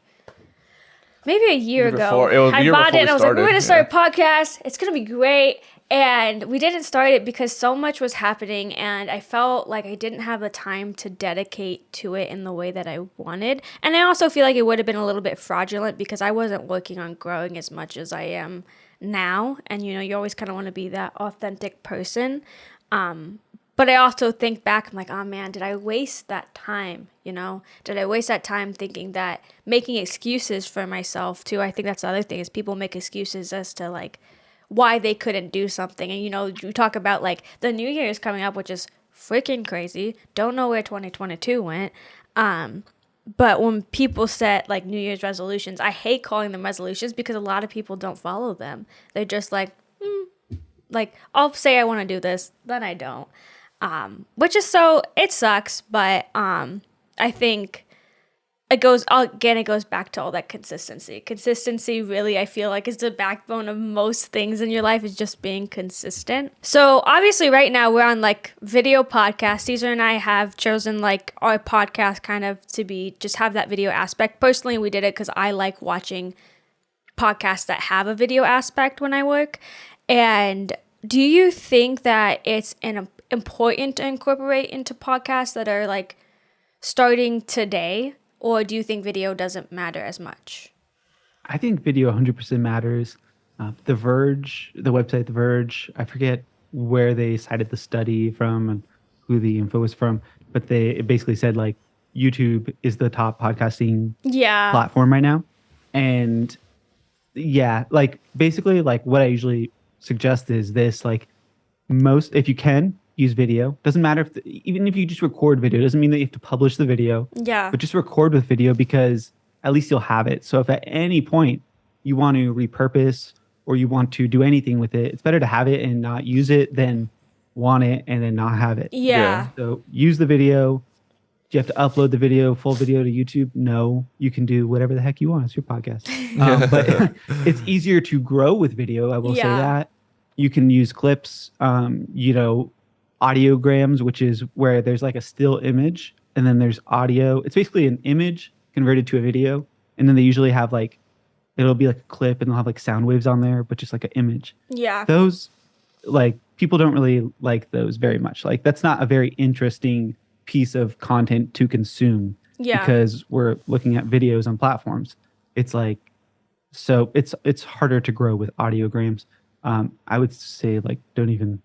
maybe a year ago. It was I bought it and I was like, we're going to start a podcast. It's going to be great. And we didn't start it because so much was happening and I felt like I didn't have the time to dedicate to it in the way that I wanted. And I also feel like it would have been a little bit fraudulent because I wasn't working on growing as much as I am now. And, you always kind of want to be that authentic person. But I also think back, I'm like, oh man, did I waste that time? Did I waste that time thinking that making excuses for myself too? I think that's the other thing is people make excuses as to like why they couldn't do something. And, you talk about like the New Year's coming up, which is freaking crazy. Don't know where 2022 went. But when people set like New Year's resolutions, I hate calling them resolutions because a lot of people don't follow them. They're just like I'll say I want to do this, then I don't. Which is it sucks, but I think it goes back to all that consistency. Consistency really, I feel like, is the backbone of most things in your life, is just being consistent. So obviously right now we're on like video podcast. Caesar and I have chosen like our podcast kind of to be just have that video aspect. Personally, we did it because I like watching podcasts that have a video aspect when I work. And do you think that it's important to incorporate into podcasts that are like starting today? Or do you think video doesn't matter as much? I think video 100% matters. The Verge, the website The Verge, I forget where they cited the study from and who the info was from, but it basically said like YouTube is the top podcasting platform right now. And yeah, like basically like what I usually suggest is this, like if you can, use video. Doesn't matter even if you just record video, doesn't mean that you have to publish the video. Yeah. But just record with video because at least you'll have it. So if at any point you want to repurpose or you want to do anything with it, it's better to have it and not use it than want it and then not have it. Yeah. So use the video. Do you have to upload the video, full video to YouTube? No, you can do whatever the heck you want. It's your podcast. But it's easier to grow with video. I will say that. You can use clips, audiograms, which is where there's like a still image and then there's audio. It's basically an image converted to a video. And then they usually have like, it'll be like a clip and they'll have like sound waves on there, but just like an image. Yeah. Those, like, people don't really like those very much. Like, that's not a very interesting piece of content to consume. Yeah. Because we're looking at videos on platforms. It's like, so it's harder to grow with audiograms. I would say like, don't even,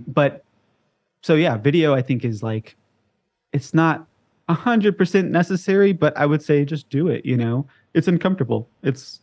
but so yeah, video I think is like, it's not 100% necessary, but I would say just do it. It's uncomfortable. It's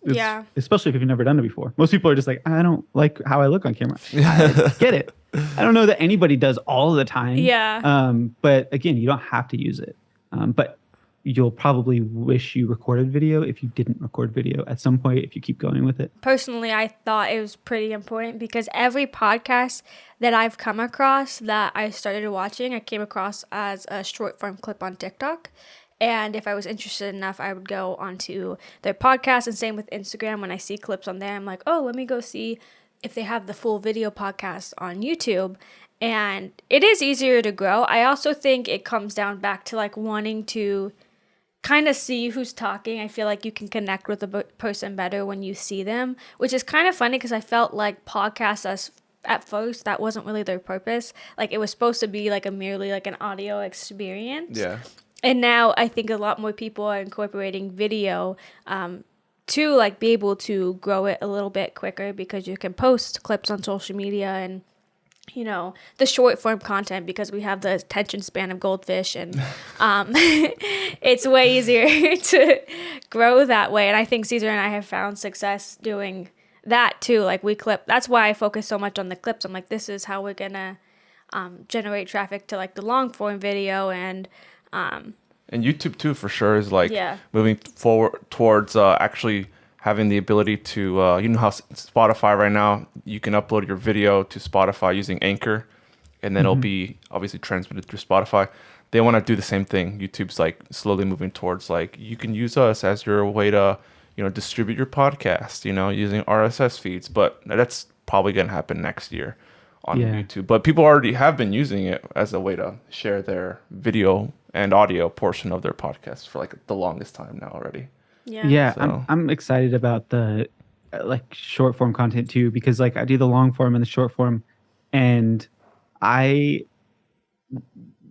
especially if you've never done it before. Most people are just like, I don't like how I look on camera. I get it. I don't know that anybody does all the time. Yeah. But again, you don't have to use it. But you'll probably wish you recorded video if you didn't record video at some point if you keep going with it. Personally, I thought it was pretty important because every podcast that I've come across that I started watching, I came across as a short form clip on TikTok. And if I was interested enough, I would go onto their podcast. And same with Instagram. When I see clips on there, I'm like, oh, let me go see if they have the full video podcast on YouTube. And it is easier to grow. I also think it comes down back to like wanting to kind of see who's talking. I feel like you can connect with a person better when you see them, which is kind of funny because I felt like podcasts at first, that wasn't really their purpose. Like it was supposed to be like merely like an audio experience. Yeah. And now I think a lot more people are incorporating video to like be able to grow it a little bit quicker because you can post clips on social media and the short form content because we have the attention span of goldfish and it's way easier to grow that way. And I think Caesar and I have found success doing that too. Like we clip, that's why I focus so much on the clips. I'm like, this is how we're gonna generate traffic to like the long form video and YouTube too for sure is like moving forward towards actually having the ability to, how Spotify right now, you can upload your video to Spotify using Anchor, and then it'll be obviously transmitted through Spotify. They want to do the same thing. YouTube's like slowly moving towards like, you can use us as your way to, distribute your podcast, using RSS feeds. But that's probably going to happen next year on YouTube. But people already have been using it as a way to share their video and audio portion of their podcast for like the longest time now already. Yeah, so. I'm excited about like short form content too, because like I do the long form and the short form, and I,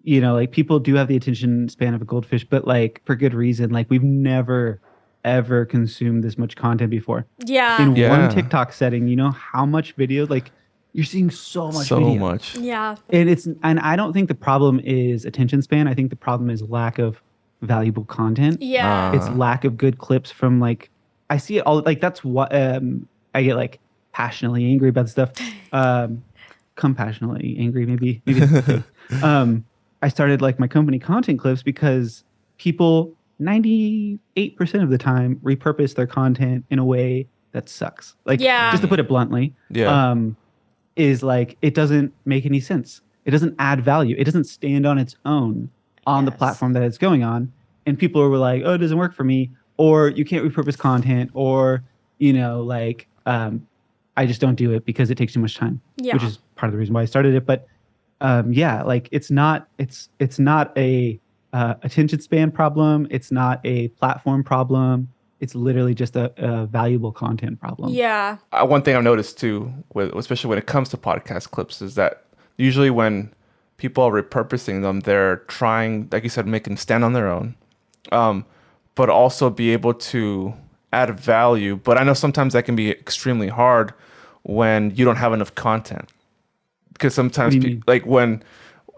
like people do have the attention span of a goldfish, but like for good reason. Like we've never ever consumed this much content before. Yeah. In Yeah. one TikTok setting, you know how much video, like you're seeing so much video. much. Yeah. And I don't think the problem is attention span. I think the problem is lack of valuable content. Yeah. It's lack of good clips from like, I see it all. Like that's what I get like passionately angry about stuff. Compassionately angry, maybe. I started like my company content clips because people 98% of the time repurpose their content in a way that sucks. Like, Yeah. just to put it bluntly, Yeah. is like it doesn't make any sense. It doesn't add value. It doesn't stand on its own on the Yes. platform that it's going on. And people were like, "Oh, it doesn't work for me," or "You can't repurpose content," or like I just don't do it because it takes too much time. Yeah. Which is part of the reason why I started it. But like it's not a attention span problem. It's not a platform problem. It's literally just a valuable content problem. Yeah. One thing I've noticed too, especially when it comes to podcast clips, is that usually when people are repurposing them, they're trying, like you said, make them stand on their own, but also be able to add value. But I know sometimes that can be extremely hard when you don't have enough content, because sometimes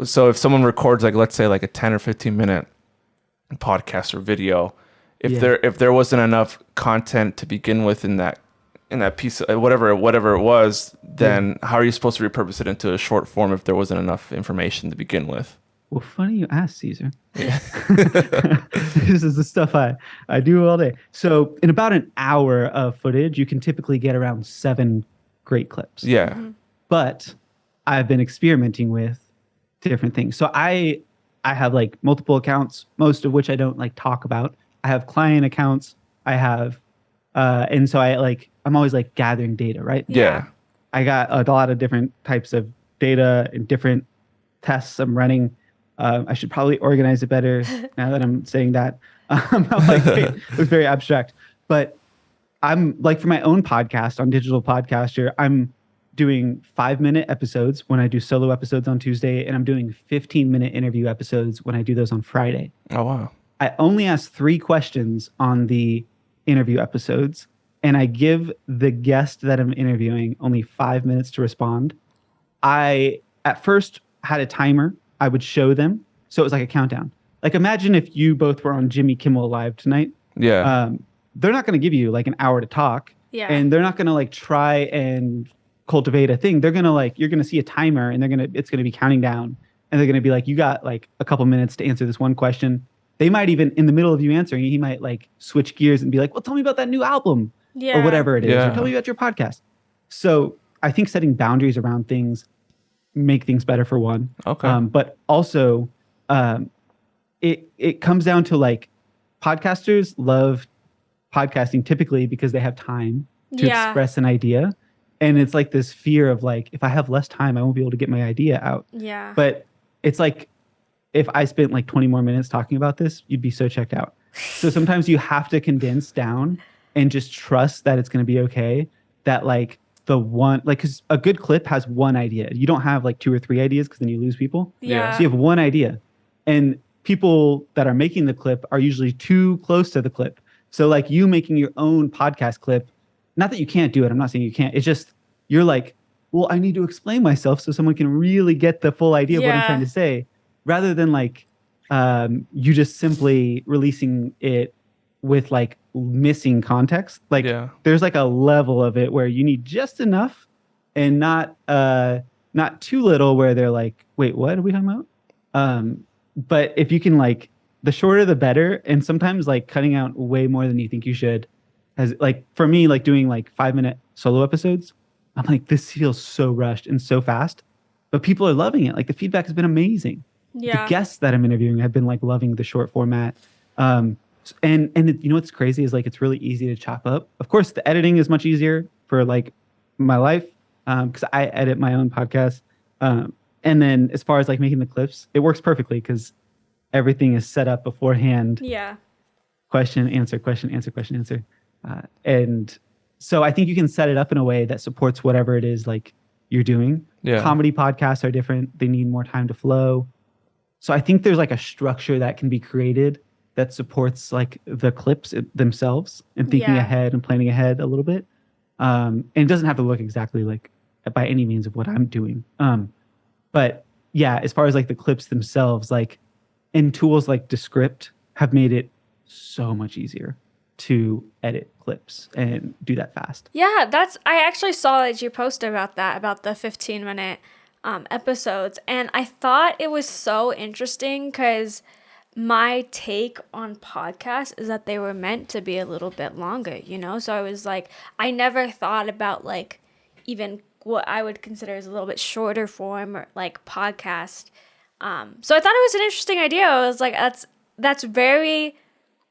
so if someone records like, let's say like a 10 or 15 minute podcast or video, if there wasn't enough content to begin with in that piece, whatever it was, then how are you supposed to repurpose it into a short form if there wasn't enough information to begin with? Well, funny you ask, Caesar. Yeah. This is the stuff I do all day. So in about an hour of footage, you can typically get around 7 great clips. Yeah. Mm-hmm. But I've been experimenting with different things. So I have like multiple accounts, most of which I don't like talk about. I have client accounts. I have, and so I'm always like gathering data, right? Yeah. I got a lot of different types of data and different tests I'm running. I should probably organize it better now that I'm saying that. It was very abstract. But I'm like, for my own podcast on Digital Podcaster, I'm doing 5-minute episodes when I do solo episodes on Tuesday, and I'm doing 15-minute interview episodes when I do those on Friday. Oh, wow. I only ask 3 questions on the interview episodes, and I give the guest that I'm interviewing only 5 minutes to respond. I, at first, had a timer I would show them, so it was like a countdown. Like, imagine if you both were on Jimmy Kimmel Live tonight. Yeah. They're not going to give you like an hour to talk. Yeah. And they're not going to like try and cultivate a thing. They're going to you're going to see a timer, and it's going to be counting down, and they're going to be like, you got like a couple minutes to answer this one question. They might even, in the middle of you answering, he might like switch gears and be like, well, tell me about that new album or whatever it is, or tell me about your podcast. So I think setting boundaries around things make things better, for one. Okay. But also it comes down to like, podcasters love podcasting typically because they have time to express an idea. And it's like this fear of like, if I have less time, I won't be able to get my idea out. Yeah. But it's like, if I spent like 20 more minutes talking about this, you'd be so checked out. So sometimes you have to condense down and just trust that it's going to be okay. That like the one, like, because a good clip has one idea. You don't have like 2 or 3 ideas, because then you lose people. Yeah. So you have one idea. And people that are making the clip are usually too close to the clip. So like you making your own podcast clip, not that you can't do it. I'm not saying you can't. It's just, you're like, well, I need to explain myself so someone can really get the full idea of what I'm trying to say, rather than like you just simply releasing it with like missing context. Like there's like a level of it where you need just enough and not too little where they're like, wait, what are we talking about? But if you can, like, the shorter the better. And sometimes like cutting out way more than you think you should has, like, for me, like doing like 5-minute solo episodes, I'm like, this feels so rushed and so fast, but people are loving it. Like the feedback has been amazing. Yeah. The guests that I'm interviewing have been like loving the short format. And you know what's crazy is like, it's really easy to chop up. Of course, the editing is much easier for like my life, because I edit my own podcast. And then as far as like making the clips, it works perfectly because everything is set up beforehand. Yeah. Question, answer, question, answer, question, answer. And so I think you can set it up in a way that supports whatever it is like you're doing. Yeah. Comedy podcasts are different. They need more time to flow. So I think there's like a structure that can be created that supports like the clips themselves and thinking ahead and planning ahead a little bit. And it doesn't have to look exactly like by any means of what I'm doing. But yeah, as far as like the clips themselves, like in tools like Descript have made it so much easier to edit clips and do that fast. Yeah, I actually saw that you posted about that, about the 15-minute episodes. And I thought it was so interesting because my take on podcasts is that they were meant to be a little bit longer, you know? So I was like, I never thought about like even what I would consider as a little bit shorter form or like podcast. So I thought it was an interesting idea. I was like, that's very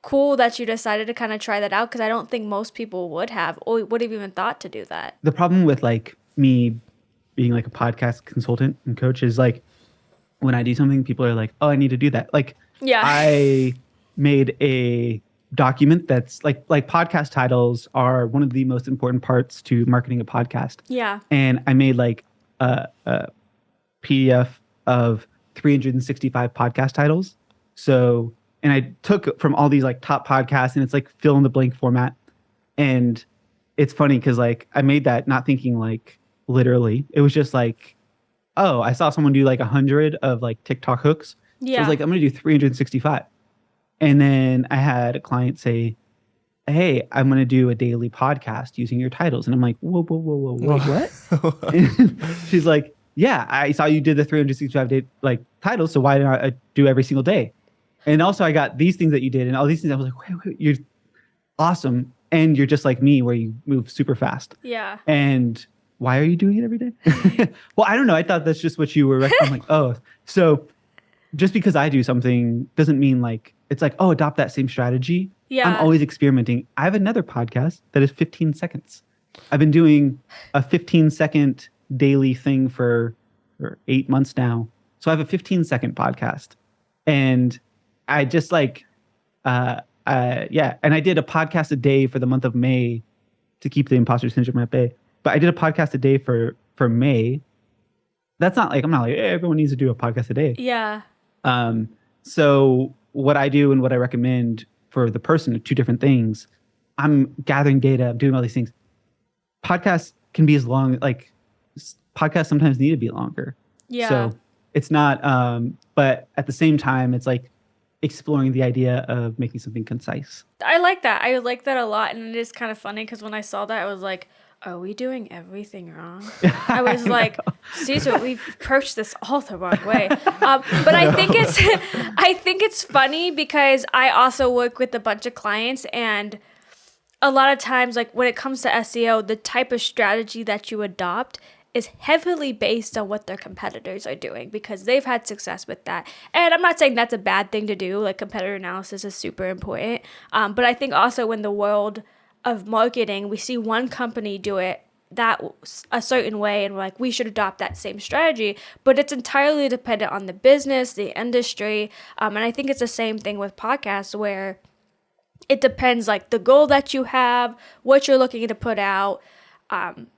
cool that you decided to kind of try that out, because I don't think most people would have or would have even thought to do that. The problem with like me being like a podcast consultant and coach is like when I do something, people are like, oh, I need to do that. Like, yeah, I made a document that's like podcast titles are one of the most important parts to marketing a podcast. Yeah. And I made like a PDF of 365 podcast titles. So, and I took from all these like top podcasts, and it's like fill in the blank format. And it's funny because like I made that not thinking like literally. It was just like, oh, I saw someone do like 100 of like TikTok hooks. Yeah. So I was like, I'm going to do 365. And then I had a client say, hey, I'm going to do a daily podcast using your titles. And I'm like, whoa, wait, what? And she's like, yeah, I saw you did the 365 day like titles. So why don't I do every single day? And also I got these things that you did and all these things. I was like, wait, you're awesome. And you're just like me where you move super fast. Yeah. And why are you doing it every day? Well, I don't know. I thought that's just what you were I'm like, oh, so just because I do something doesn't mean like, it's like, oh, adopt that same strategy. Yeah. I'm always experimenting. I have another podcast that is 15 seconds. I've been doing a 15-second daily thing for 8 months now. So I have a 15-second podcast. And I just like, and I did a podcast a day for the month of May to keep the imposter syndrome at bay. But I did a podcast a day for May. That's not like, I'm not like, hey, everyone needs to do a podcast a day. Yeah. So what I do and what I recommend for the person are two different things. I'm gathering data, I'm doing all these things. Podcasts can be as long, like podcasts sometimes need to be longer. Yeah. So it's not, but at the same time, it's like exploring the idea of making something concise. I like that. I like that a lot. And it is kind of funny because when I saw that, I was like, are we doing everything wrong? I was like, Caesar, we've approached this all the wrong way. But I think it's funny because I also work with a bunch of clients, and a lot of times, like when it comes to SEO, the type of strategy that you adopt is heavily based on what their competitors are doing because they've had success with that. And I'm not saying that's a bad thing to do. Like competitor analysis is super important. But I think also in the world of marketing, we see one company do it that a certain way and we're like, we should adopt that same strategy, but it's entirely dependent on the business, the industry. And I think it's the same thing with podcasts where it depends like the goal that you have, what you're looking to put out.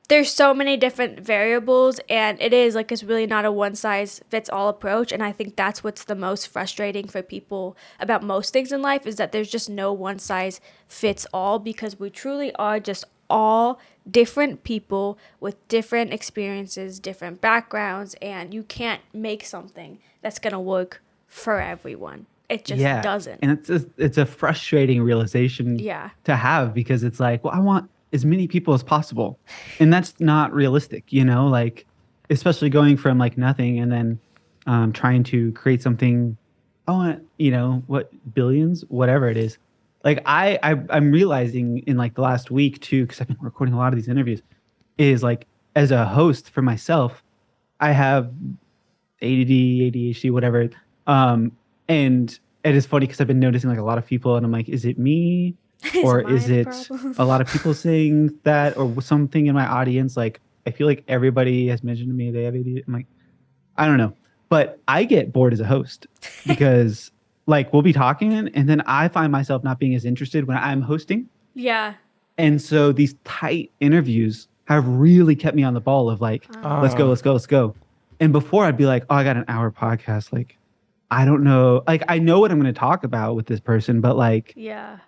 There's so many different variables, and it is like, it's really not a one size fits all approach. And I think that's what's the most frustrating for people about most things in life, is that there's just no one size fits all, because we truly are just all different people with different experiences, different backgrounds, and you can't make something that's going to work for everyone. It just doesn't. And it's a frustrating realization to have, because it's like, well, I want as many people as possible. And that's not realistic, you know, like, especially going from like nothing and then trying to create something, I want, you know, what, billions, whatever it is. Like I'm realizing in like the last week too, because I've been recording a lot of these interviews, is like as a host for myself, I have ADD, ADHD, whatever. And it is funny because I've been noticing like a lot of people, and I'm like, is it me? Or is it a lot of people saying that, or something in my audience? Like, I feel like everybody has mentioned to me they have ADD. I'm like, I don't know. But I get bored as a host because like we'll be talking and then I find myself not being as interested when I'm hosting. Yeah. And so these tight interviews have really kept me on the ball of like, let's go, let's go, let's go. And before I'd be like, oh, I got an hour podcast. Like, I don't know. Like, I know what I'm going to talk about with this person, but like, Yeah.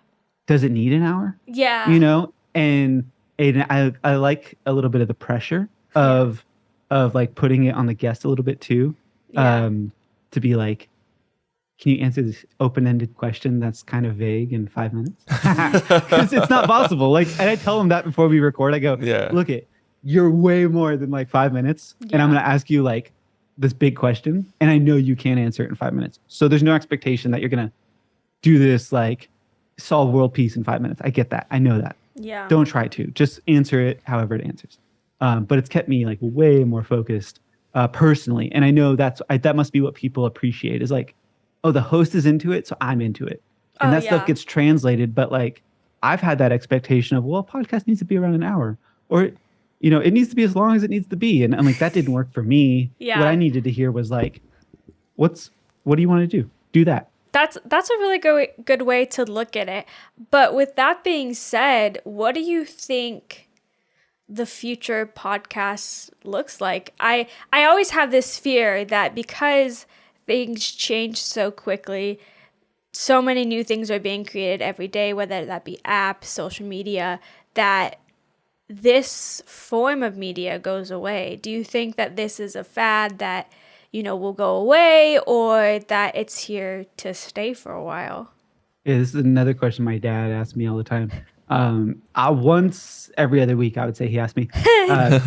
does it need an hour? Yeah. You know? And I like a little bit of the pressure of like putting it on the guest a little bit too. Yeah. To be like, can you answer this open-ended question that's kind of vague in 5 minutes? Because it's not possible. Like, and I tell them that before we record. I go, look you're way more than like 5 minutes. And I'm going to ask you like this big question. And I know you can't answer it in 5 minutes. So there's no expectation that you're going to do this, like solve world peace in 5 minutes. I get that. I know that. Yeah. Don't try to. Just answer it however it answers. But it's kept me like way more focused personally. And I know that must be what people appreciate is like, oh, the host is into it, so I'm into it. And that stuff gets translated. But like, I've had that expectation of, well, a podcast needs to be around an hour, or, you know, it needs to be as long as it needs to be. And I'm like, that didn't work for me. Yeah. What I needed to hear was like, what do you want to do? Do that. That's a really good way to look at it. But with that being said, what do you think the future podcast looks like? I always have this fear that because things change so quickly, so many new things are being created every day, whether that be apps, social media, that this form of media goes away. Do you think that this is a fad that, you know, will go away, or that it's here to stay for a while? Yeah, this is another question my dad asks me all the time. Once every other week, I would say he asked me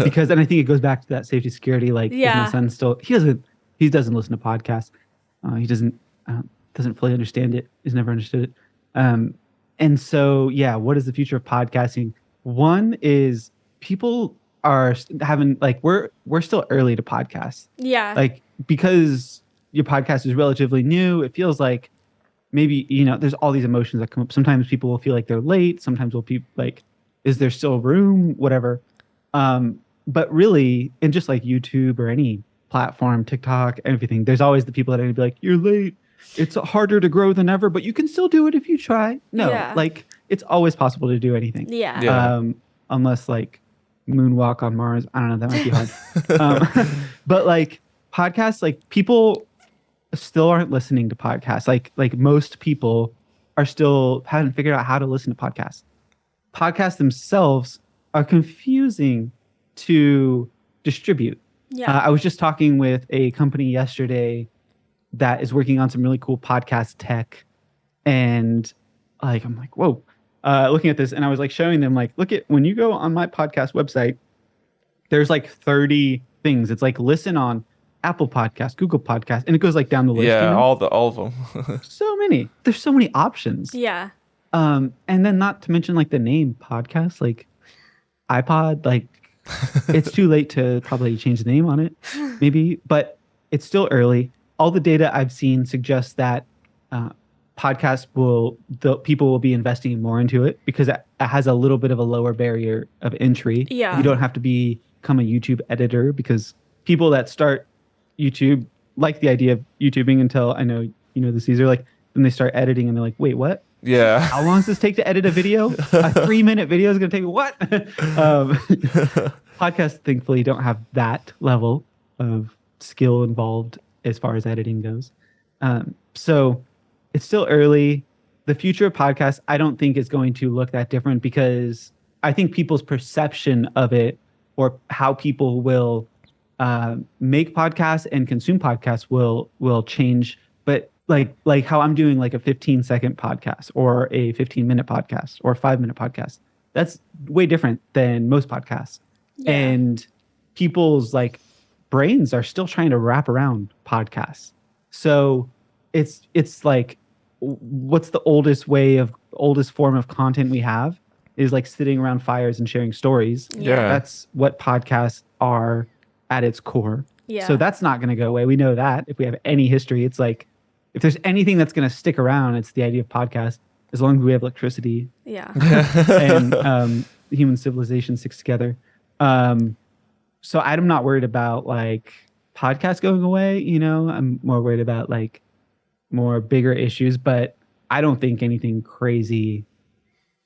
because, and I think it goes back to that safety security. Like, is my son still? He doesn't listen to podcasts. He doesn't fully understand it. He's never understood it. And so, yeah, what is the future of podcasting? One is people are having like we're still early to podcasts. Yeah. Like, because your podcast is relatively new, it feels like maybe, you know, there's all these emotions that come up. Sometimes people will feel like they're late. Sometimes will be like, is there still room? Whatever. But really, and just like YouTube or any platform, TikTok, everything, there's always the people that are gonna be like, you're late. It's harder to grow than ever, but you can still do it if you try. No, like it's always possible to do anything. Yeah. Unless like moonwalk on Mars. I don't know. That might be hard. But like podcasts, like people still aren't listening to podcasts. Like most people are still haven't figured out how to listen to podcasts. Podcasts themselves are confusing to distribute. Yeah. I was just talking with a company yesterday that is working on some really cool podcast tech, and like I'm like, whoa, looking at this, and I was like showing them like, look at when you go on my podcast website, there's like 30 things. It's like listen on Apple Podcasts, Google Podcasts, and it goes like down the list. Yeah, you know? all of them. So many. There's so many options. Yeah. And then not to mention like the name podcast, like iPod, like it's too late to probably change the name on it, maybe, but it's still early. All the data I've seen suggests that people will be investing more into it because it has a little bit of a lower barrier of entry. Yeah. You don't have to become a YouTube editor, because people that start YouTube like the idea of YouTubing until, I know, you know, the Caesar, like then they start editing and they're like, wait, what? Yeah. How long does this take to edit a video? A 3-minute video is going to take what? Podcasts, thankfully, don't have that level of skill involved as far as editing goes. So it's still early. The future of podcasts, I don't think is going to look that different, because I think people's perception of it, or how people will make podcasts and consume podcasts will change. But like how I'm doing like a 15-second podcast or a 15-minute podcast or a 5-minute podcast, that's way different than most podcasts. Yeah. And people's like brains are still trying to wrap around podcasts. So it's like, what's the oldest form of content we have is like sitting around fires and sharing stories. Yeah. That's what podcasts are at its core. Yeah. So that's not going to go away. We know that. If we have any history, it's like, if there's anything that's going to stick around, it's the idea of podcasts, as long as we have electricity. Yeah. And human civilization sticks together. So I'm not worried about like podcasts going away, you know. I'm more worried about like more bigger issues, but I don't think anything crazy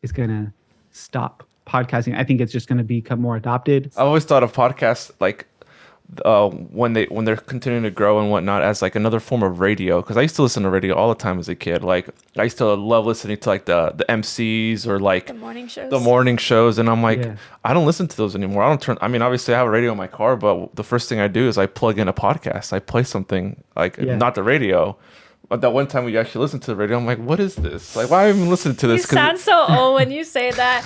is going to stop podcasting. I think it's just going to become more adopted. I've always thought of podcasts like when they're continuing to grow and whatnot as like another form of radio, because I used to listen to radio all the time as a kid. Like I used to love listening to like the MCs or like the morning shows, and I'm like, I don't listen to those anymore. I mean, obviously I have a radio in my car, but the first thing I do is I plug in a podcast. I play something like not the radio. But that one time we actually listened to the radio, I'm like, what is this? Like, why are we even listening to this? You sound so old when you say that.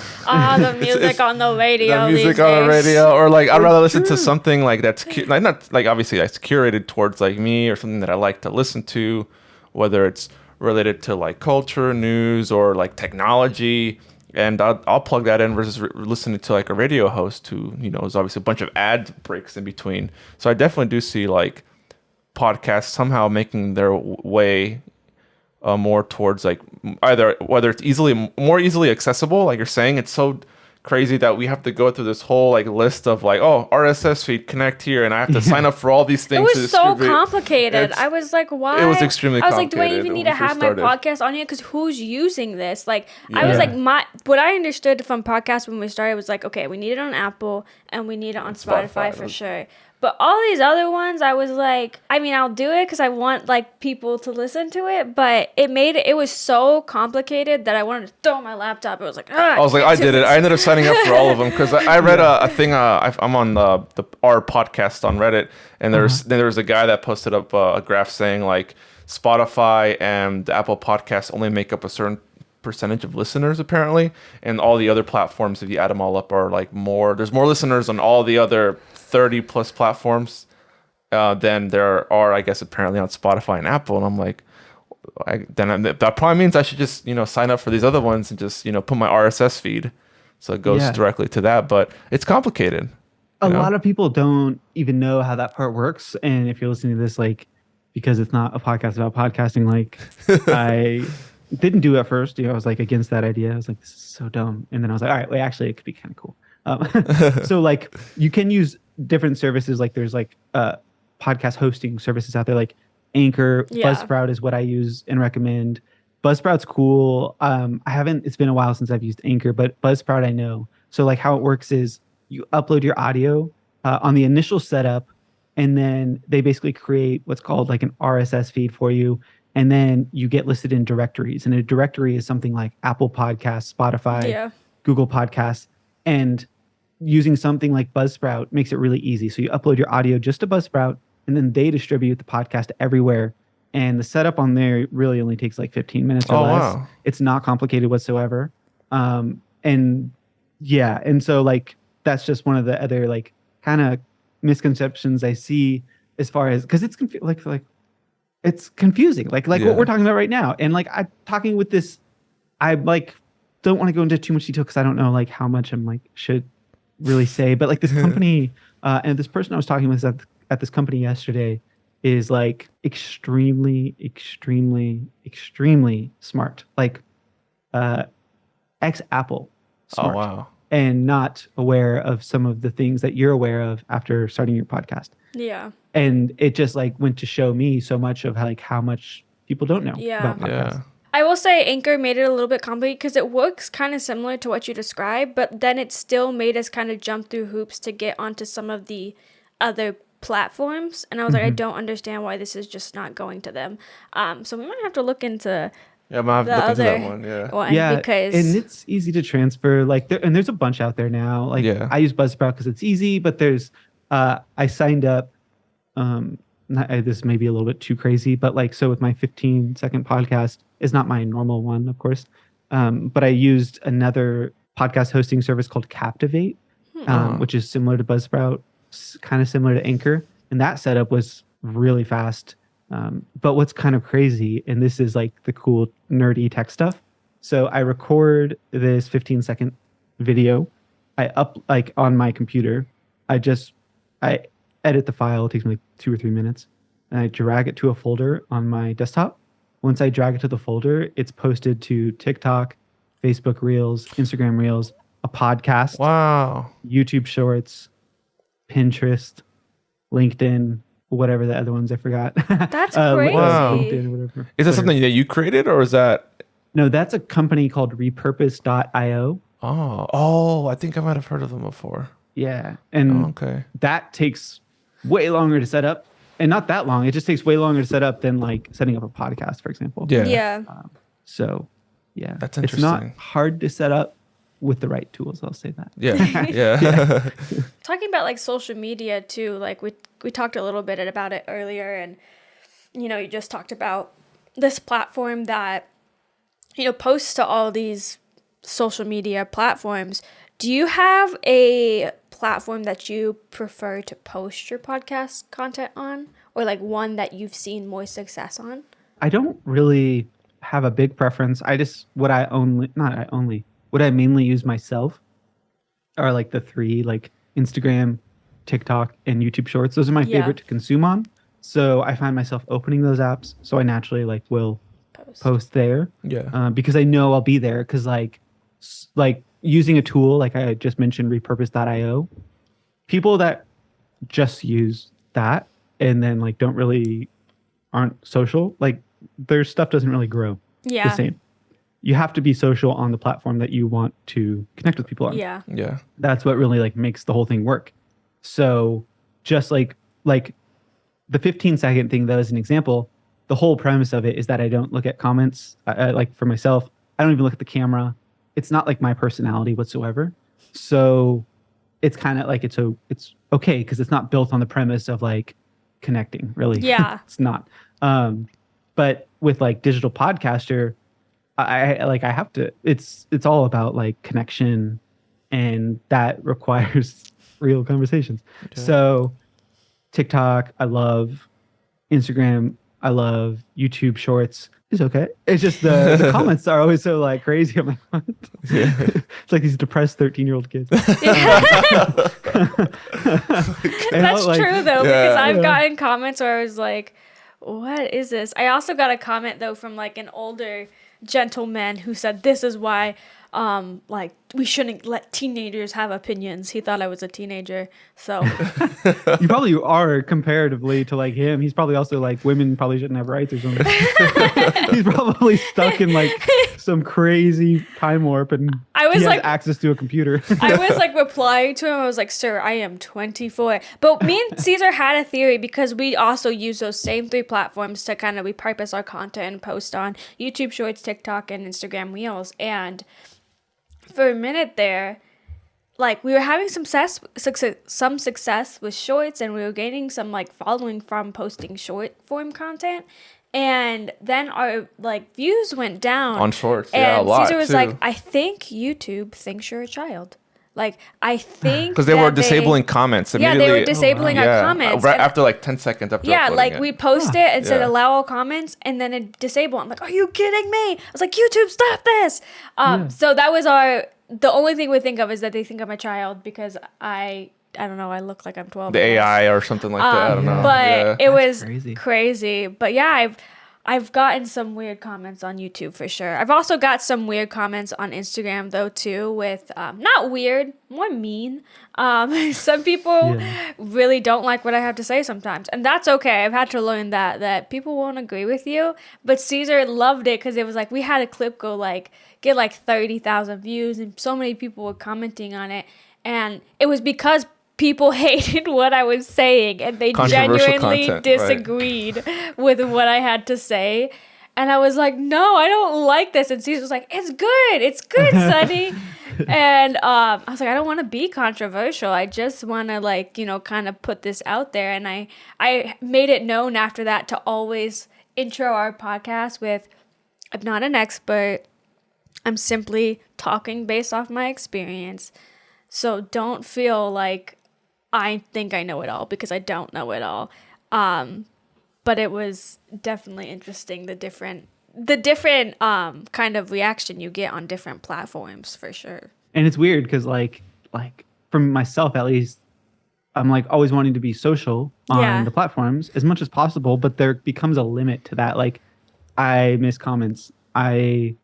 The music on the radio. The music on the radio. Or like, I'd rather listen to something like that's, like not like obviously that's curated towards like me or something that I like to listen to, whether it's related to like culture, news, or like technology. And I'll plug that in versus listening to like a radio host who, you know, is obviously a bunch of ad breaks in between. So I definitely do see like podcasts somehow making their way more towards like either whether it's more easily accessible, like you're saying. It's so crazy that we have to go through this whole like list of like, oh, RSS feed, connect here, and I have to sign up for all these things. It was so complicated. I was like, why? It was extremely complicated. I was like, do I even need to have my podcast on here? Because who's using this? Like, I was like, what I understood from podcasts when we started was like, okay, we need it on Apple and we need it on Spotify for sure. But all these other ones, I was like, I mean, I'll do it because I want like people to listen to it. But it was so complicated that I wanted to throw my laptop. It was like, I did it. I ended up signing up for all of them because I read a thing. I'm on our podcast on Reddit, and there was a guy that posted up a graph saying like Spotify and the Apple Podcasts only make up a certain percentage of listeners apparently, and all the other platforms, if you add them all up, are like there's more listeners on all the other 30 plus platforms than there are, I guess, apparently on Spotify and Apple. And I'm like, that probably means I should just, you know, sign up for these other ones and just, you know, put my RSS feed so it goes directly to that. But it's complicated. A lot of people don't even know how that part works. And if you're listening to this, like, because it's not a podcast about podcasting, like I didn't do it at first. You know, I was like against that idea. I was like, this is so dumb. And then I was like, all right, wait, actually, it could be kind of cool. So like you can use different services. Like there's like podcast hosting services out there, like Anchor. Buzzsprout is what I use and recommend. Buzzsprout's cool. It's been a while since I've used Anchor, but Buzzsprout I know. So like how it works is you upload your audio on the initial setup, and then they basically create what's called like an RSS feed for you. And then you get listed in directories. And a directory is something like Apple Podcasts, Spotify, Google Podcasts. And using something like Buzzsprout makes it really easy. So you upload your audio just to Buzzsprout, and then they distribute the podcast everywhere. And the setup on there really only takes like 15 minutes or less. Wow. It's not complicated whatsoever. And so like that's just one of the other like kind of misconceptions I see as far as, because it's it's confusing, like what we're talking about right now. And like I'm talking with this, I like don't want to go into too much detail because I don't know like how much I'm like should really say, but like this company and this person I was talking with at this company yesterday is like extremely smart, like ex-Apple smart. Oh wow. And not aware of some of the things that you're aware of after starting your podcast. Yeah. And it just like went to show me so much of like how much people don't know about podcasts. Yeah. I will say Anchor made it a little bit complicated because it works kind of similar to what you described, but then it still made us kind of jump through hoops to get onto some of the other platforms. And I was like, I don't understand why this is just not going to them. So we might have to look into I'm gonna have to look into that one. Because and it's easy to transfer. Like there's a bunch out there now. Like I use Buzzsprout because it's easy, but there's I signed up. This may be a little bit too crazy, but like so with my 15-second podcast is not my normal one, of course. But I used another podcast hosting service called Captivate, which is similar to Buzzsprout, kind of similar to Anchor, and that setup was really fast. But what's kind of crazy, and this is like the cool nerdy tech stuff. So I record this 15-second video. I on my computer. I edit the file. It takes me like 2 or 3 minutes. And I drag it to a folder on my desktop. Once I drag it to the folder, it's posted to TikTok, Facebook Reels, Instagram Reels, a podcast. Wow. YouTube Shorts, Pinterest, LinkedIn, whatever the other ones I forgot. That's crazy. Wow. LinkedIn or whatever. Is that something that you created, or is that? No, that's a company called repurpose.io. Oh, I think I might have heard of them before. Yeah. And Okay. that takes way longer to set up. And not that long. It just takes way longer to set up than like setting up a podcast, for example. Yeah. Yeah. So, yeah. That's It's not interesting. hard to set up with the right tools. I'll say that. Yeah. Yeah. Talking about like social media too, like we talked a little bit about it earlier, and you just talked about this platform that posts to all these social media platforms. Do you have a platform that you prefer to post your podcast content on, or like one that you've seen more success on? I don't really have a big preference. What I mainly use myself are like the three, like Instagram, TikTok, and YouTube Shorts. Those are my favorite to consume on. So I find myself opening those apps. So I naturally like will post there. Yeah. Because I know I'll be there. Because like using a tool like I just mentioned, repurpose.io, people that just use that and then like aren't social, like their stuff doesn't really grow the same. You have to be social on the platform that you want to connect with people on. Yeah. Yeah. That's what really like makes the whole thing work. So just like the 15-second thing, though, as an example, the whole premise of it is that I don't look at comments. Like for myself, I don't even look at the camera. It's not like my personality whatsoever. So it's kind of like it's okay because it's not built on the premise of like connecting, really. Yeah. It's not. But with like digital podcaster, I have to. It's all about like connection, and that requires real conversations. Okay. So TikTok, I love. Instagram, I love. YouTube Shorts is okay. It's just the comments are always so like crazy. I'm like, what? Yeah. It's like these depressed 13-year-old kids. That's true though, because I've gotten comments where I was like, what is this? I also got a comment though from like an older gentleman who said this is why like we shouldn't let teenagers have opinions. He thought I was a teenager. So You probably are comparatively to like him. He's probably also like women probably shouldn't have rights or something. He's probably stuck in like some crazy time warp and I was he has like access to a computer. I was like replying to him. I was like, sir, I am 24. But me and Caesar had a theory because we also use those same three platforms to kind of repurpose our content and post on YouTube Shorts, TikTok, and Instagram Reels. And for a minute there, like we were having some success with shorts, and we were gaining some like following from posting short form content. And then our like views went down On Shorts, and yeah, a lot Caesar was too. like, I think YouTube thinks you're a child. Like I think Because they were disabling comments Yeah, immediately. they were disabling our comments. Right And- after like 10 seconds after yeah, uploading like it. we post it and said Yeah. allow all comments, and then it disable. I'm like, are you kidding me? I was like, YouTube, stop this. So that was the only thing we think of is that they think I'm a child because I don't know, I look like I'm 12. The AI or something like that. I don't know. But Yeah. it was crazy. crazy. But yeah, I've gotten some weird comments on YouTube for sure. I've also got some weird comments on Instagram though too, with not weird, more mean. Some people really don't like what I have to say sometimes, and that's okay. I've had to learn that people won't agree with you. But Caesar loved it because it was like we had a clip get like 30,000 views, and so many people were commenting on it, and it was because people hated what I was saying and they Controversial genuinely content, disagreed with what I had to say. And I was like, no, I don't like this. And Caesar was like, it's good, Sonny. And I was like, I don't want to be controversial. I just want to like, kind of put this out there. And I made it known after that to always intro our podcast with, I'm not an expert. I'm simply talking based off my experience. So don't feel like I think I know it all, because I don't know it all. But it was definitely interesting, the different kind of reaction you get on different platforms for sure. And it's weird because like from myself at least, I'm like always wanting to be social on the platforms as much as possible, but there becomes a limit to that. Like I miss comments. My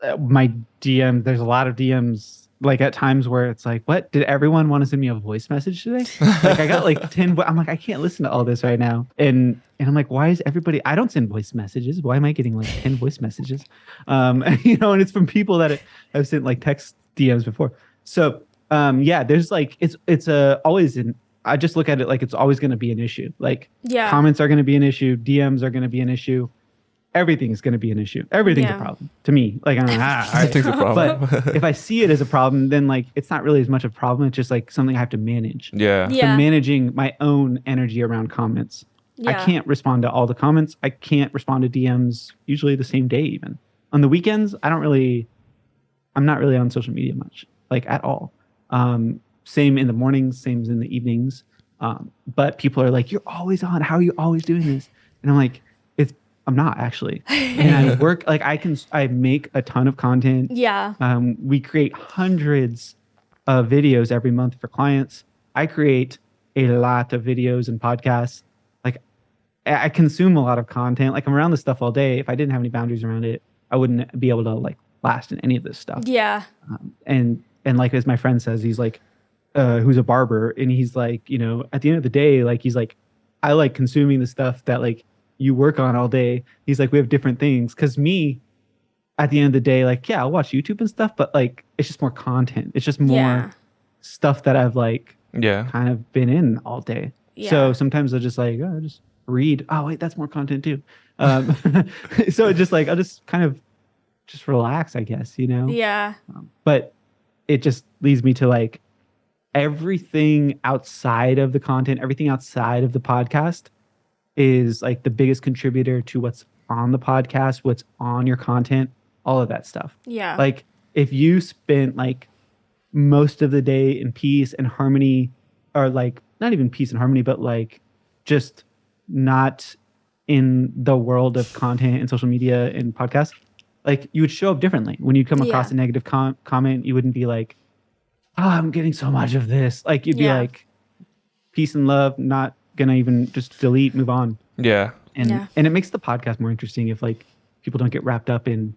DM, there's a lot of DMs like at times where it's like, what, did everyone want to send me a voice message today? Like I got like 10, I'm like, I can't listen to all this right now. And I'm like, why is everybody, I don't send voice messages. Why am I getting like 10 voice messages? And it's from people that have sent like text DMs before. So yeah, there's like it's always an. I just look at it like it's always going to be an issue. Like Yeah. comments are going to be an issue, DMs are going to be an issue, everything's going to be an issue. Everything's a problem to me. Like I'm like, all right. Everything's a problem. But if I see it as a problem, then like it's not really as much of a problem. It's just like something I have to manage. Yeah. Yeah. So managing my own energy around comments. I Yeah. can't respond to all the comments. I can't respond to DMs usually the same day even. On the weekends, I'm not really on social media much, like at all. Same in the mornings, same in the evenings. But people are like, "You're always on. How are you always doing this?" And I'm like, I'm not actually. And I work like I make a ton of content. Yeah. We create hundreds of videos every month for clients. I create a lot of videos and podcasts. Like I consume a lot of content. Like I'm around this stuff all day. If I didn't have any boundaries around it, I wouldn't be able to like last in any of this stuff. Yeah. And like as my friend says, he's like, who's a barber, and he's like, you know, at the end of the day, like he's like, I like consuming the stuff that like you work on all day. He's like, we have different things. Cause me, at the end of the day, like, yeah, I'll watch YouTube and stuff, but like it's just more content. It's just more stuff that I've like kind of been in all day. Yeah. So sometimes I'll just like, oh, just read. Oh wait, that's more content too. So it's just like I'll just kind of just relax, I guess, you know? Yeah. But it just leads me to like everything outside of the content, everything outside of the podcast is like the biggest contributor to what's on the podcast, what's on your content, all of that stuff. Yeah. Like if you spent like most of the day in peace and harmony, or like not even peace and harmony, but like just not in the world of content and social media and podcasts, like you would show up differently. When you come across a negative comment, you wouldn't be like, oh, I'm getting so much of this. Like you'd be like, peace and love, not gonna even just delete, move on. Yeah. And it makes the podcast more interesting if like people don't get wrapped up in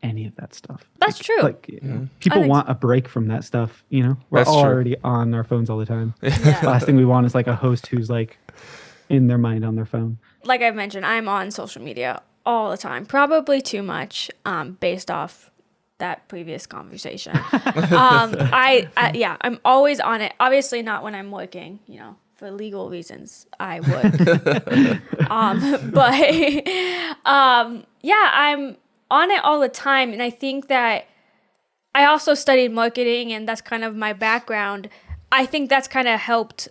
any of that stuff. That's like, true. Like you know, people want a break from that stuff, you know? We're That's all true. already on our phones all the time. Yeah. The last thing we want is like a host who's like in their mind on their phone. Like I mentioned, I'm on social media all the time, probably too much, based off that previous conversation. I'm always on it. Obviously not when I'm working, you know, for legal reasons I would. I'm on it all the time. And I think that I also studied marketing, and that's kind of my background. I think that's kind of helped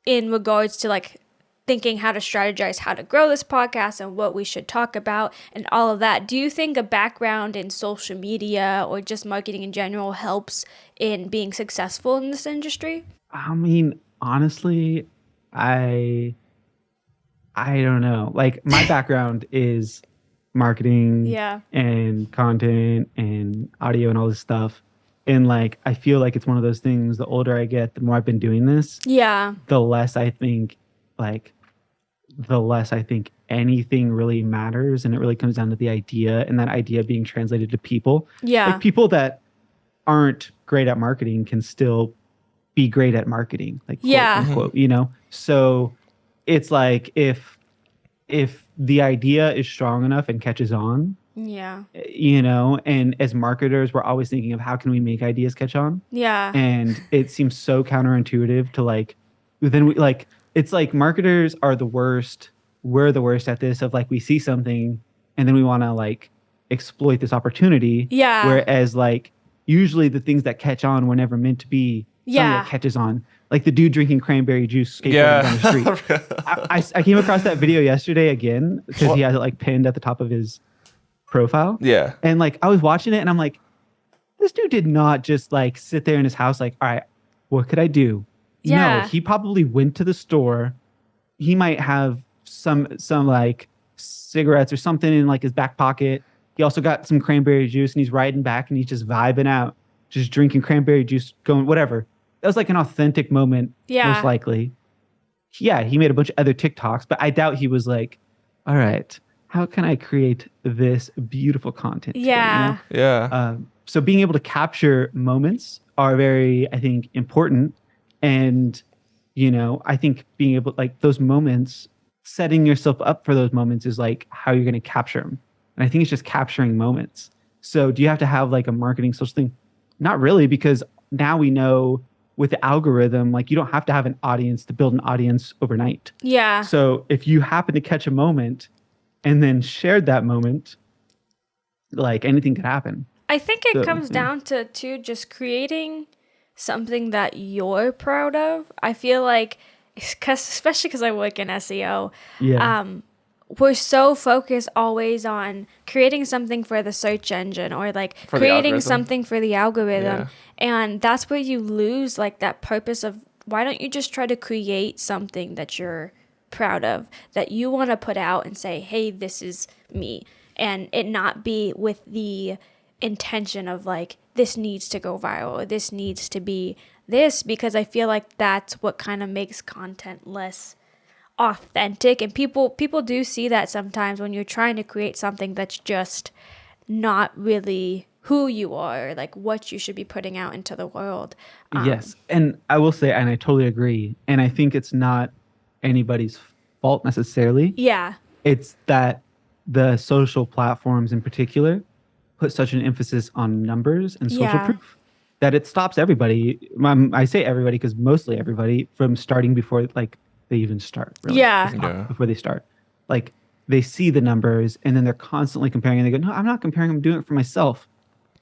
in regards to like thinking how to strategize, how to grow this podcast and what we should talk about and all of that. Do you think a background in social media or just marketing in general helps in being successful in this industry? I mean, honestly, I don't know. Like my background is marketing and content and audio and all this stuff. And like, I feel like it's one of those things, the older I get, the more I've been doing this, the less I think anything really matters. And it really comes down to the idea, and that idea being translated to people. Yeah. Like people that aren't great at marketing can still be great at marketing, like quote unquote, you know? So it's like if the idea is strong enough and catches on, you know, and as marketers, we're always thinking of how can we make ideas catch on? Yeah. And it seems so counterintuitive to like, then we like, it's like marketers are the worst. We're the worst at this of like, we see something and then we want to like exploit this opportunity. Yeah. Whereas like usually the things that catch on were never meant to be something that catches on. Like the dude drinking cranberry juice skateboarding down the street. I came across that video yesterday again because he has it like pinned at the top of his profile. Yeah. And like I was watching it and I'm like, this dude did not just like sit there in his house like, all right, what could I do? Yeah. No, he probably went to the store. He might have some like cigarettes or something in like his back pocket. He also got some cranberry juice and he's riding back and he's just vibing out, just drinking cranberry juice, going whatever. That was like an authentic moment, most likely. Yeah, he made a bunch of other TikToks, but I doubt he was like, all right, how can I create this beautiful content today, Yeah. you know? So being able to capture moments are very, I think, important. And, you know, I think being able, like those moments, setting yourself up for those moments is like how you're going to capture them. And I think it's just capturing moments. So do you have to have like a marketing social thing? Not really, because now we know with the algorithm, like you don't have to have an audience to build an audience overnight. Yeah. So if you happen to catch a moment and then shared that moment, like anything could happen. I think it comes down to just creating something that you're proud of. I feel like, especially because I work in SEO, we're so focused always on creating something for the search engine or like For creating something for the algorithm. Yeah. And that's where you lose like that purpose of why don't you just try to create something that you're proud of, that you want to put out and say, hey, this is me. And it not be with the intention of like, this needs to go viral or this needs to be this, because I feel like that's what kind of makes content less authentic. And people do see that sometimes when you're trying to create something that's just not really who you are, like what you should be putting out into the world. Yes. And I will say, and I totally agree, and I think it's not anybody's fault necessarily. Yeah. It's that the social platforms in particular put such an emphasis on numbers and social proof that it stops everybody. I say everybody because mostly everybody from starting before like they even start. Really, before they start, like they see the numbers and then they're constantly comparing and they go, no, I'm not comparing. I'm doing it for myself.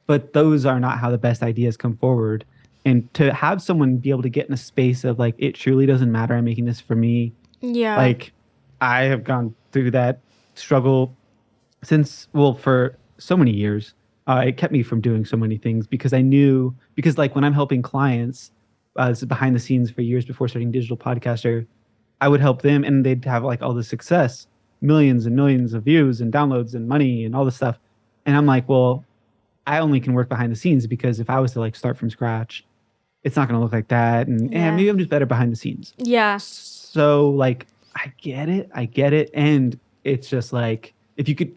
But those are not how the best ideas come forward. And to have someone be able to get in a space of like, it truly doesn't matter. I'm making this for me. Yeah. Like I have gone through that struggle for so many years. It kept me from doing so many things because like when I'm helping clients, this is behind the scenes for years before starting Digital Podcaster, I would help them and they'd have like all the success, millions and millions of views and downloads and money and all this stuff. And I'm like, well, I only can work behind the scenes because if I was to like start from scratch, it's not going to look like that. And maybe I'm just better behind the scenes. Yeah. So like, I get it. And it's just like, if you could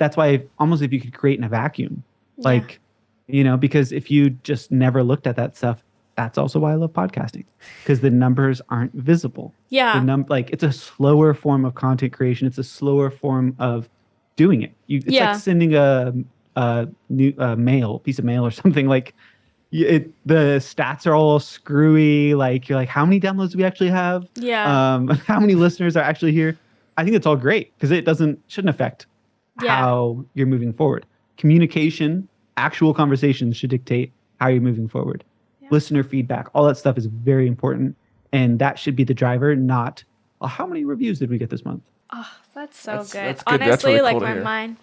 create in a vacuum, like, because if you just never looked at that stuff, that's also why I love podcasting, because the numbers aren't visible. Yeah. It's a slower form of content creation. It's a slower form of doing it. It's like sending a new piece of mail or something. Like the stats are all screwy. Like you're like, how many downloads do we actually have? How many listeners are actually here? I think it's all great because it shouldn't affect how you're moving forward. Communication, actual conversations should dictate how you're moving forward. Listener feedback, all that stuff is very important, and that should be the driver, not how many reviews did we get this month. Oh, that's so good. That's good. Honestly, that's really like cool to my hear. mind.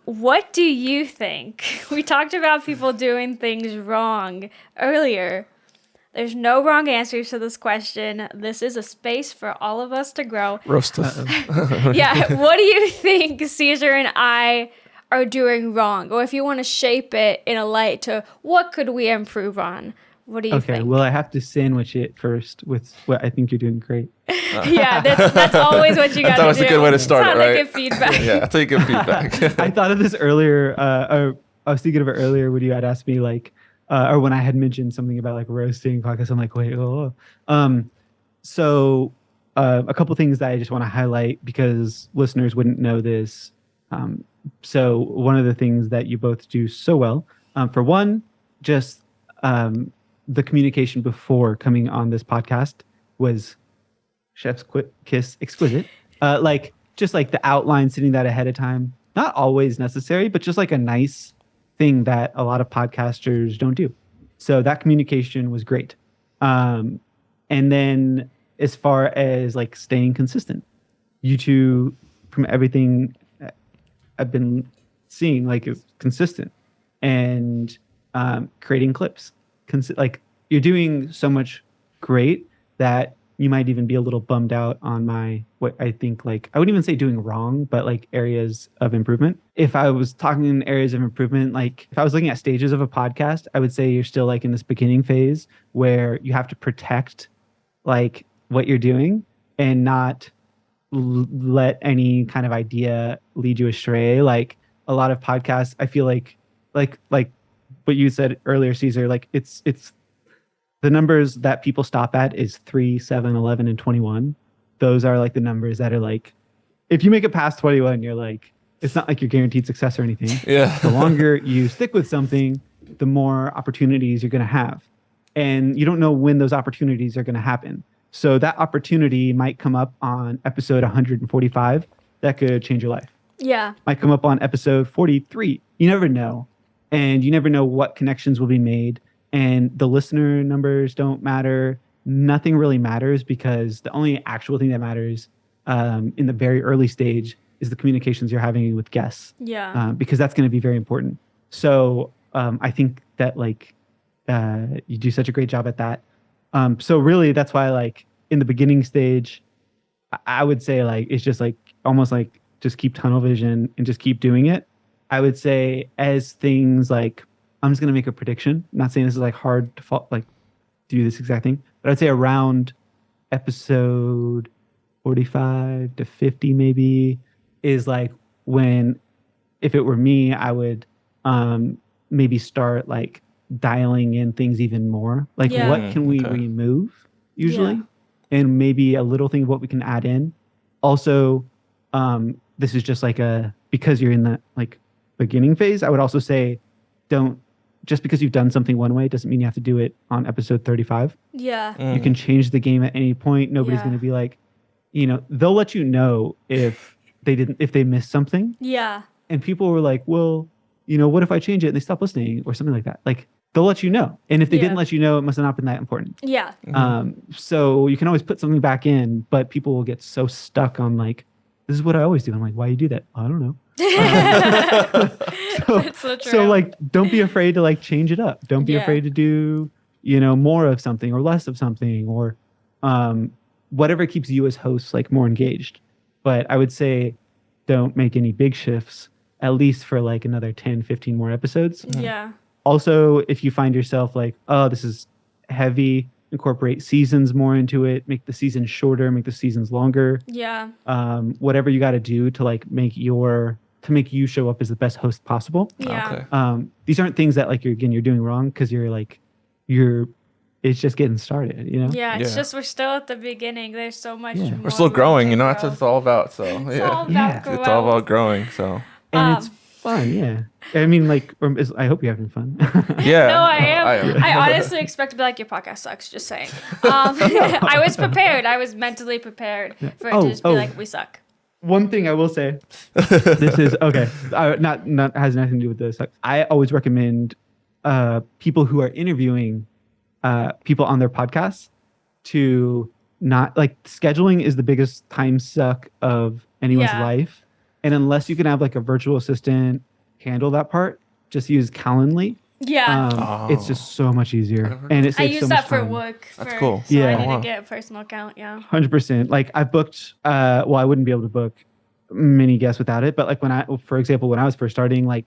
What do you think? We talked about people doing things wrong earlier. There's no wrong answers to this question. This is a space for all of us to grow. Roast us. Yeah. What do you think Caesar and I are doing wrong? Or if you want to shape it in a light to what could we improve on? What do you think? Okay, well, I have to sandwich it first with what I think you're doing great. Yeah, that's always what you got to do. That was a good way to start it, right? Give feedback. Yeah, that's how you give feedback. I thought of this earlier. I was thinking of it earlier when you had asked me like, or when I had mentioned something about like roasting podcasts. I'm like, wait, So a couple things that I just want to highlight because listeners wouldn't know this. So one of the things that you both do so well, for one, just the communication before coming on this podcast was chef's kiss exquisite. Like just like the outline, sitting that ahead of time, not always necessary, but just like a nice thing that a lot of podcasters don't do. So that communication was great. And then as far as like staying consistent, you two, from everything I've been seeing, like is consistent and creating clips. Like you're doing so much great that you might even be a little bummed out on what I think, like, I wouldn't even say doing wrong, but like areas of improvement. If I was talking in areas of improvement, like if I was looking at stages of a podcast, I would say you're still like in this beginning phase where you have to protect like what you're doing and not let any kind of idea lead you astray. Like a lot of podcasts, I feel like what you said earlier, Caesar, like it's the numbers that people stop at is 3, 7, 11, and 21. Those are like the numbers that are like, if you make it past 21, you're like, it's not like you're guaranteed success or anything. Yeah. The longer you stick with something, the more opportunities you're going to have. and you don't know when those opportunities are going to happen. So that opportunity might come up on episode 145. That could change your life. Yeah. Might come up on episode 43. You never know. And you never know what connections will be made. And the listener numbers don't matter. Nothing really matters, because the only actual thing that matters in the very early stage is the communications you're having with guests. Yeah. Because that's going to be very important. So I think that like you do such a great job at that. So really, that's why like in the beginning stage, I would say like it's just like almost like just keep tunnel vision and just keep doing it. I would say as things like, I'm just going to make a prediction. I'm not saying this is like hard to like do this exact thing, but I'd say around episode 45 to 50 maybe is like when, if it were me, I would maybe start like dialing in things even more. Like what can we remove usually? Yeah. And maybe a little thing of what we can add in. Also, this is just like because you're in that like beginning phase, I would also say just because you've done something one way doesn't mean you have to do it on episode 35. Yeah. You can change the game at any point. Nobody's going to be like, they'll let you know if they missed something. Yeah. And people were like, well, what if I change it and they stop listening or something like that? Like they'll let you know. And if they didn't let you know, it must have not been that important. Yeah. So you can always put something back in, but people will get so stuck on like, this is what I always do. I'm like, why you do that? I don't know. That's so true. So like, don't be afraid to like change it up. Don't be afraid to do, more of something or less of something or whatever keeps you as hosts like more engaged. But I would say don't make any big shifts, at least for like another 10, 15 more episodes. Yeah. Also, if you find yourself like, oh, this is heavy, incorporate seasons more into it, make the seasons shorter, make the seasons longer. Yeah. Whatever you got to do to like make you show up as the best host possible. Yeah. Okay. These aren't things that like you're doing wrong, because it's just getting started, Yeah, it's just we're still at the beginning. There's so much more. We're still growing, that's what it's all about. So it's all about it's all about growing. So and it's fun, yeah. I mean, like, I hope you're having fun. Yeah. No, I am. I honestly expect to be like, your podcast sucks. Just saying. I was prepared. I was mentally prepared for it to just be like, we suck. One thing I will say, this is okay. Not has nothing to do with this. I always recommend people who are interviewing people on their podcasts to not like, scheduling is the biggest time suck of anyone's life. And unless you can have like a virtual assistant handle that part, just use Calendly. Yeah. It's just so much easier. And it saves I use so that much for time. work. That's cool. So I need to get a personal account. Yeah. 100%. Like I've booked, well, I wouldn't be able to book many guests without it. But like for example, when I was first starting, like,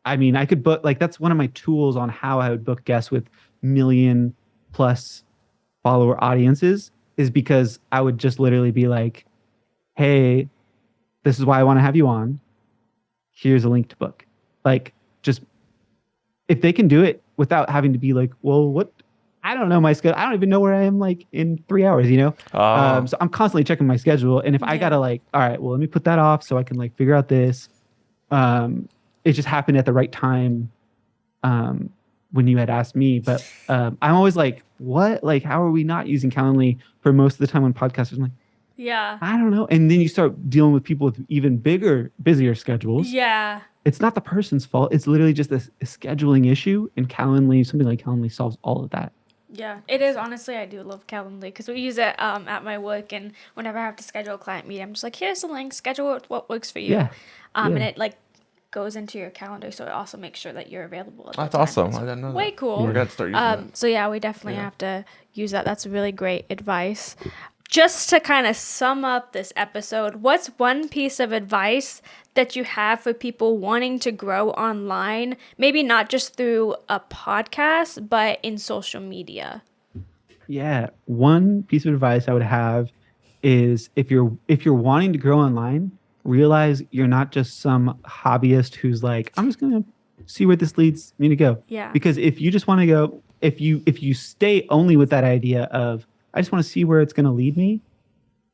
I mean, I could book, like, that's one of my tools on how I would book guests with 1 million+ follower audiences, is because I would just literally be like, hey, this is why I want to have you on. Here's a link to book. Like, just, if they can do it without having to be like, well, what? I don't know my schedule. I don't even know where I am like in 3 hours, So I'm constantly checking my schedule. And if I gotta like, all right, well, let me put that off so I can like figure out this. It just happened at the right time when you had asked me. But I'm always like, what? Like, how are we not using Calendly for most of the time when podcasters? I'm like, yeah, I don't know. And then you start dealing with people with even busier schedules. Yeah. It's not the person's fault. It's literally just a scheduling issue. And Calendly, something like Calendly solves all of that. Yeah, it is. Honestly, I do love Calendly because we use it at my work. And whenever I have to schedule a client meeting, I'm just like, here's the link, schedule what works for you. Yeah. And it like goes into your calendar. So it also makes sure that you're available. At That's the time. awesome. It's I didn't know way that. cool. We're going to start using that. So yeah, we definitely have to use that. That's really great advice. Just to kind of sum up this episode, what's one piece of advice that you have for people wanting to grow online? Maybe not just through a podcast, but in social media. Yeah, one piece of advice I would have is if you're wanting to grow online, realize you're not just some hobbyist who's like, I'm just gonna see where this leads me to go. Yeah. Because if you just want to go, if you stay only with that idea of I just want to see where it's going to lead me,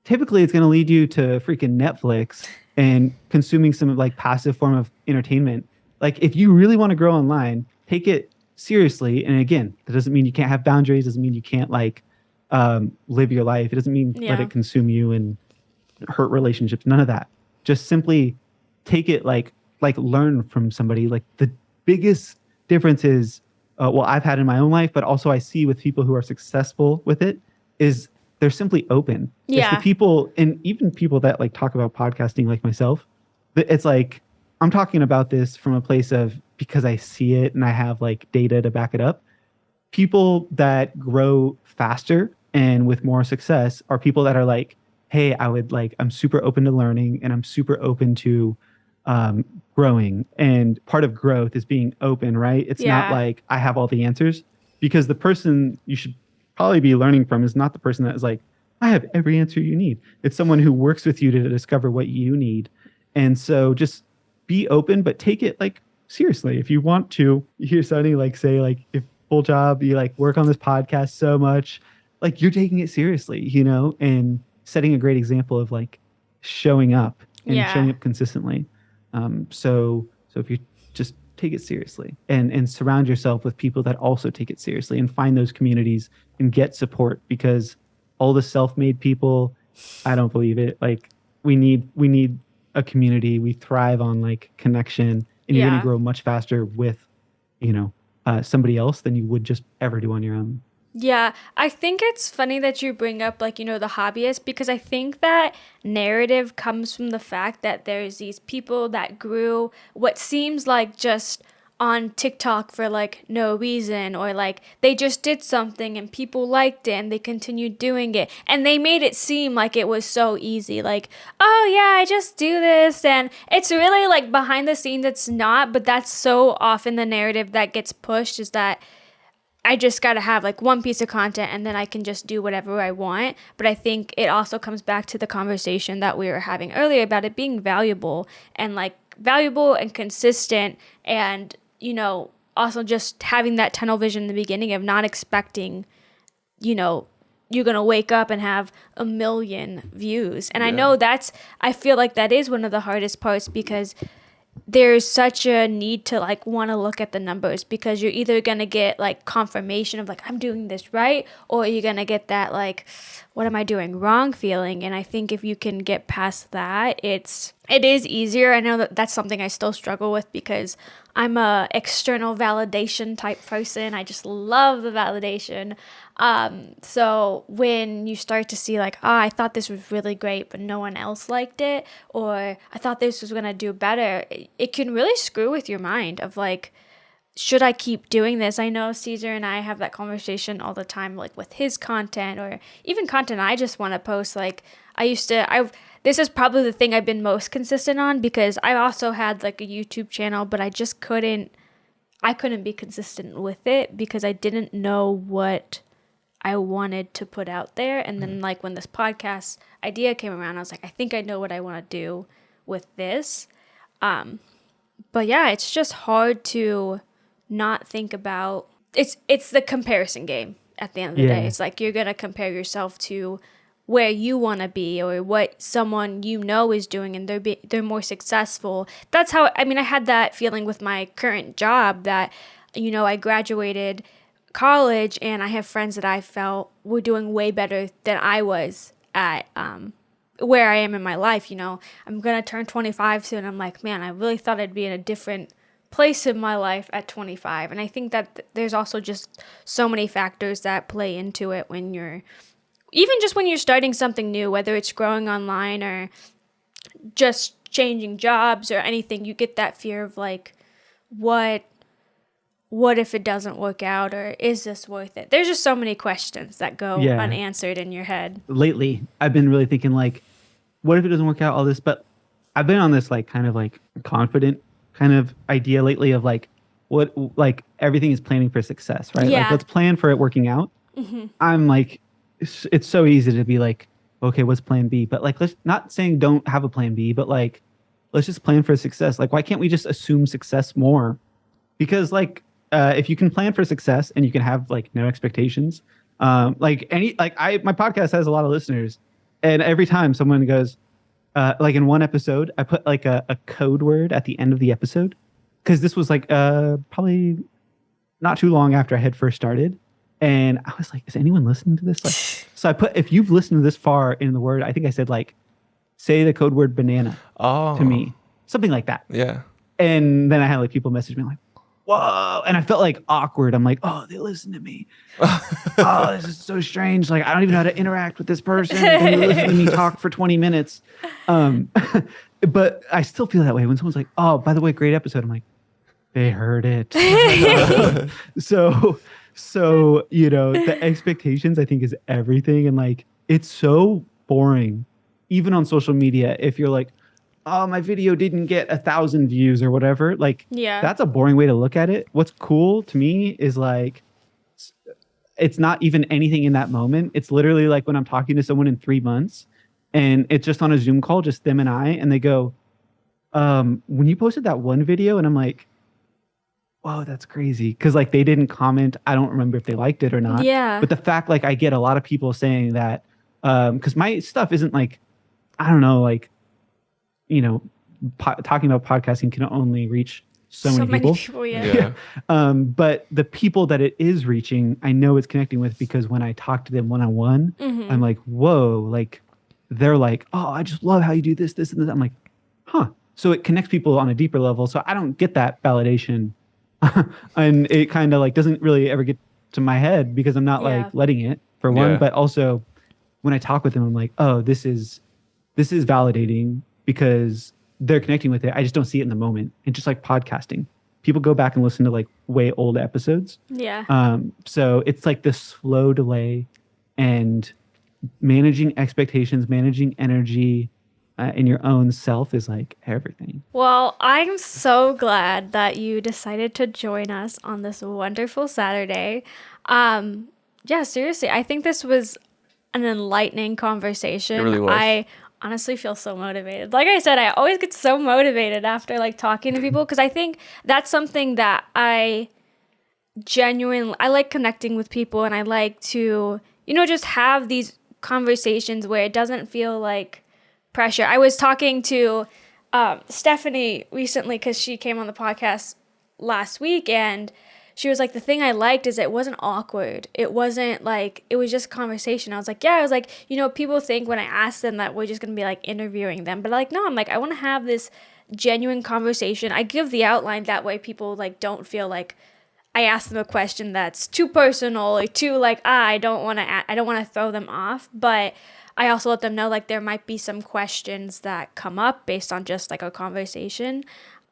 typically it's going to lead you to freaking Netflix and consuming some like passive form of entertainment. Like if you really want to grow online, take it seriously. And again, that doesn't mean you can't have boundaries. Doesn't mean you can't like live your life. It doesn't mean let it consume you and hurt relationships. None of that. Just simply take it like learn from somebody. Like the biggest difference is, well, I've had in my own life, but also I see with people who are successful with it, is they're simply open. Yeah. It's the people, and even people that like talk about podcasting like myself, it's like, I'm talking about this from a place of, because I see it and I have like data to back it up. People that grow faster and with more success are people that are like, hey, I'm super open to learning and I'm super open to growing. And part of growth is being open, right? It's not like I have all the answers, because the person you should probably be learning from is not the person that is like, I have every answer you need. It's someone who works with you to discover what you need. And so just be open, but take it like seriously. If you want to, you hear somebody like say like, if full job, you like work on this podcast so much, like you're taking it seriously, you know, and setting a great example of like showing up and showing up consistently. So if you just take it seriously and surround yourself with people that also take it seriously, and find those communities and get support, because all the self-made people, I don't believe it. Like we need a community. We thrive on like connection, and you're going to grow much faster with, somebody else than you would just ever do on your own. Yeah, I think it's funny that you bring up like, the hobbyists, because I think that narrative comes from the fact that there's these people that grew what seems like just on TikTok for like no reason, or like they just did something and people liked it and they continued doing it, and they made it seem like it was so easy, like, oh yeah, I just do this, and it's really like behind the scenes it's not. But that's so often the narrative that gets pushed, is that I just got to have like one piece of content and then I can just do whatever I want. But I think it also comes back to the conversation that we were having earlier about it being valuable and consistent, and, also just having that tunnel vision in the beginning of not expecting, you're going to wake up and have 1 million views. And I feel like that is one of the hardest parts, because there's such a need to like want to look at the numbers, because you're either going to get like confirmation of like, I'm doing this right, or you're going to get that like, what am I doing wrong feeling. And I think if you can get past that, it is easier. I know that that's something I still struggle with, because I'm a external validation type person. I just love the validation. So when you start to see like, I thought this was really great, but no one else liked it, or I thought this was going to do better, it can really screw with your mind of like, should I keep doing this? I know Caesar and I have that conversation all the time, like with his content, or even content I just want to post. Like this is probably the thing I've been most consistent on, because I also had like a YouTube channel, but I just couldn't be consistent with it, because I didn't know what I wanted to put out there. And then like when this podcast idea came around, I was like, I think I know what I want to do with this. But yeah, it's just hard to not think about, it's the comparison game at the end of the day. It's like you're going to compare yourself to where you want to be, or what someone is doing, and they're more successful. That's how, I had that feeling with my current job, that, I graduated college and I have friends that I felt were doing way better than I was at where I am in my life. I'm going to turn 25 soon. I'm like, man, I really thought I'd be in a different place in my life at 25. And I think that there's also just so many factors that play into it when you're starting something new, whether it's growing online or just changing jobs or anything. You get that fear of like, what if it doesn't work out, or is this worth it? There's just so many questions that go unanswered in your head. Lately, I've been really thinking like, what if it doesn't work out, all this? But I've been on this like kind of like confident kind of idea lately of like, what, like everything is planning for success, right? Yeah. Like let's plan for it working out. Mm-hmm. I'm like, it's so easy to be like, okay, what's plan B? But like, let's not saying don't have a plan B, but like, let's just plan for success. Like, why can't we just assume success more? Because like, if you can plan for success and you can have like no expectations, my podcast has a lot of listeners, and every time someone goes, like in one episode, I put like a code word at the end of the episode, because this was like probably not too long after I had first started. And I was like, is anyone listening to this? Like, so I put, if you've listened to this far in the word, I think I said like, say the code word banana to me, something like that. Yeah. And then I had like people message me like, whoa. And I felt like awkward. I'm like, oh, they listen to me. Oh, this is so strange. Like, I don't even know how to interact with this person. They listen to me talk for 20 minutes. But I still feel that way when someone's like, oh, by the way, great episode. I'm like, they heard it. So, the expectations I think is everything. And like, it's so boring, even on social media. If you're like, oh, my video didn't get 1,000 views or whatever, like, that's a boring way to look at it. What's cool to me is like, it's not even anything in that moment. It's literally like when I'm talking to someone in 3 months and it's just on a Zoom call, just them and I, and they go, when you posted that one video, and I'm like, whoa, that's crazy. Cause like they didn't comment. I don't remember if they liked it or not. Yeah. But the fact, like I get a lot of people saying that, cause my stuff isn't like, I don't know, like, talking about podcasting can only reach so many people. Yeah. But the people that it is reaching, I know it's connecting with, because when I talk to them one-on-one, I'm like, whoa, like they're like, oh, I just love how you do this, this, and this. I'm like, huh. So it connects people on a deeper level. So I don't get that validation. And it kind of like doesn't really ever get to my head because I'm not like letting it, for one. But also when I talk with them, I'm like, oh, this is validating because they're connecting with it. I just don't see it in the moment. And just like podcasting, people go back and listen to like way old episodes. Yeah. So it's like the slow delay and managing expectations, managing energy in your own self is like everything. Well, I'm so glad that you decided to join us on this wonderful Saturday. Yeah, seriously, I think this was an enlightening conversation. It really was. I honestly feel so motivated. Like I said, I always get so motivated after like talking to people, because I think that's something that I like connecting with people, and I like to, just have these conversations where it doesn't feel like pressure. I was talking to Stephanie recently because she came on the podcast last week, and she was like, the thing I liked is it wasn't awkward. It wasn't like, it was just conversation. I was like, people think when I ask them that we're just going to be like interviewing them. But like, no, I'm like, I want to have this genuine conversation. I give the outline, that way people like don't feel like I ask them a question that's too personal or too like, I don't want to throw them off. But I also let them know like there might be some questions that come up based on just like a conversation.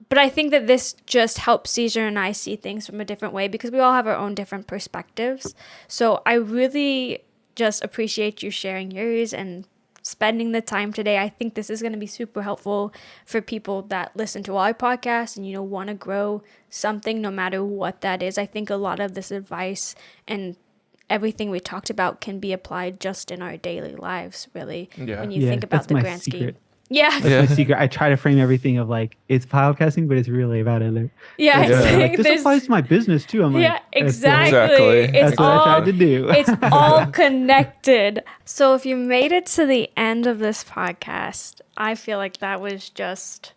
But I think that this just helps Caesar and I see things from a different way, because we all have our own different perspectives. So I really just appreciate you sharing yours and spending the time today. I think this is going to be super helpful for people that listen to our podcast and, want to grow something, no matter what that is. I think a lot of this advice and everything we talked about can be applied just in our daily lives, really, when you think about the grand scheme. Yeah. That's my secret. I try to frame everything of like, it's podcasting, but it's really about it. Yeah. Like, this applies to my business too. I'm like, yeah, exactly. That's what I tried to do. It's all connected. So if you made it to the end of this podcast, I feel like that was just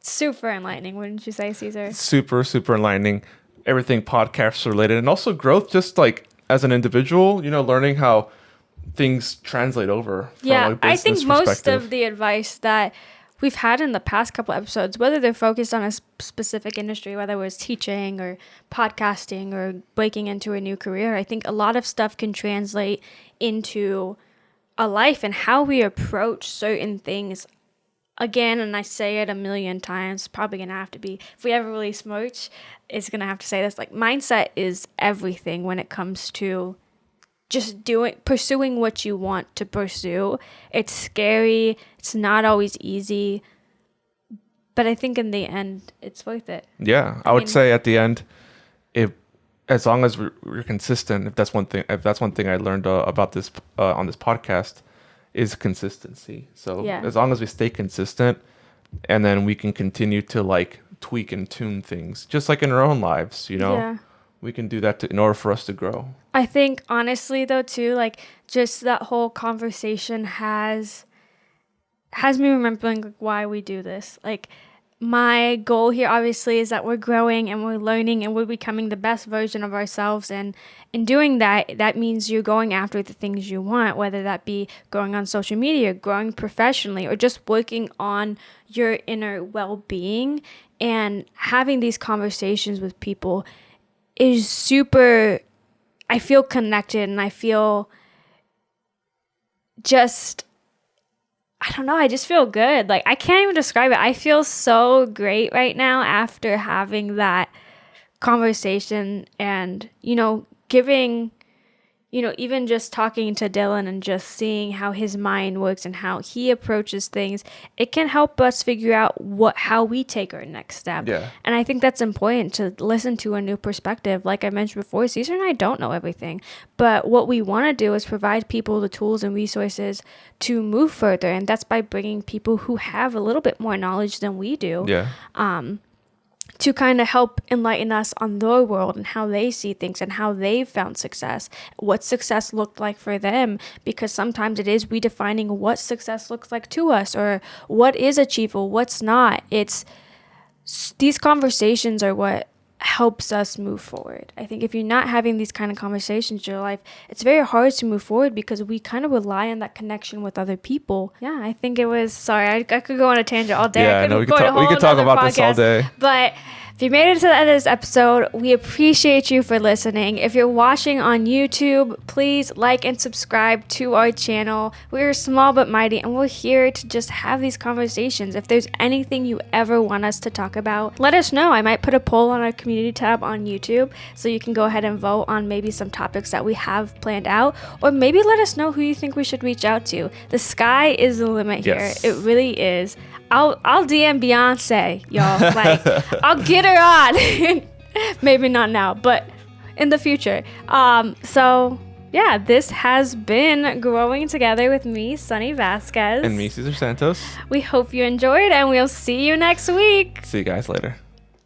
super enlightening. Wouldn't you say, Caesar? Super, super enlightening. Everything podcast related, and also growth, just like as an individual, learning how things translate over. I think most of the advice that we've had in the past couple episodes, whether they're focused on a specific industry, whether it was teaching or podcasting or breaking into a new career, I think a lot of stuff can translate into a life and how we approach certain things. Again, and I say it a million times, probably going to have to be, if we ever release merch, it's going to have to say this, like mindset is everything when it comes to just pursuing what you want to pursue. It's scary. It's not always easy, but I think in the end, it's worth it. Yeah, I would say at the end, as long as we're consistent, if that's one thing I learned about this on this podcast, is consistency. So as long as we stay consistent, and then we can continue to like tweak and tune things, just like in our own lives, we can do that in order for us to grow. I think honestly though too, like just that whole conversation has me remembering like why we do this. Like my goal here obviously is that we're growing and we're learning and we're becoming the best version of ourselves. And in doing that, that means you're going after the things you want, whether that be growing on social media, growing professionally, or just working on your inner well-being. And having these conversations with people is super, I feel connected, and I feel just, I don't know, I just feel good. Like, I can't even describe it. I feel so great right now after having that conversation and, giving, even just talking to Dylan and just seeing how his mind works and how he approaches things, it can help us figure out how we take our next step. Yeah. And I think that's important, to listen to a new perspective. Like I mentioned before, Caesar and I don't know everything, but what we want to do is provide people the tools and resources to move further. And that's by bringing people who have a little bit more knowledge than we do. Yeah. To kind of help enlighten us on their world and how they see things and how they've found success, what success looked like for them, because sometimes it is redefining what success looks like to us, or what is achievable, what's not. These conversations are what helps us move forward. I think if you're not having these kind of conversations in your life, it's very hard to move forward because we kind of rely on that connection with other people. Yeah, I think it was, sorry, I could go on a tangent all day. Yeah, we could talk about this all day. But if you made it to the end of this episode, we appreciate you for listening. If you're watching on YouTube, please like and subscribe to our channel. We're small but mighty, and we're here to just have these conversations. If there's anything you ever want us to talk about, let us know. I might put a poll on our community tab on YouTube, so you can go ahead and vote on maybe some topics that we have planned out, or maybe let us know who you think we should reach out to. The sky is the limit here. Yes. It really is. I'll DM Beyonce, y'all. Like, I'll get her on. Maybe not now, but in the future. So yeah, this has been Growing Together with me, Sunny Vasquez. And me, Cesar Santos. We hope you enjoyed, and we'll see you next week. See you guys later.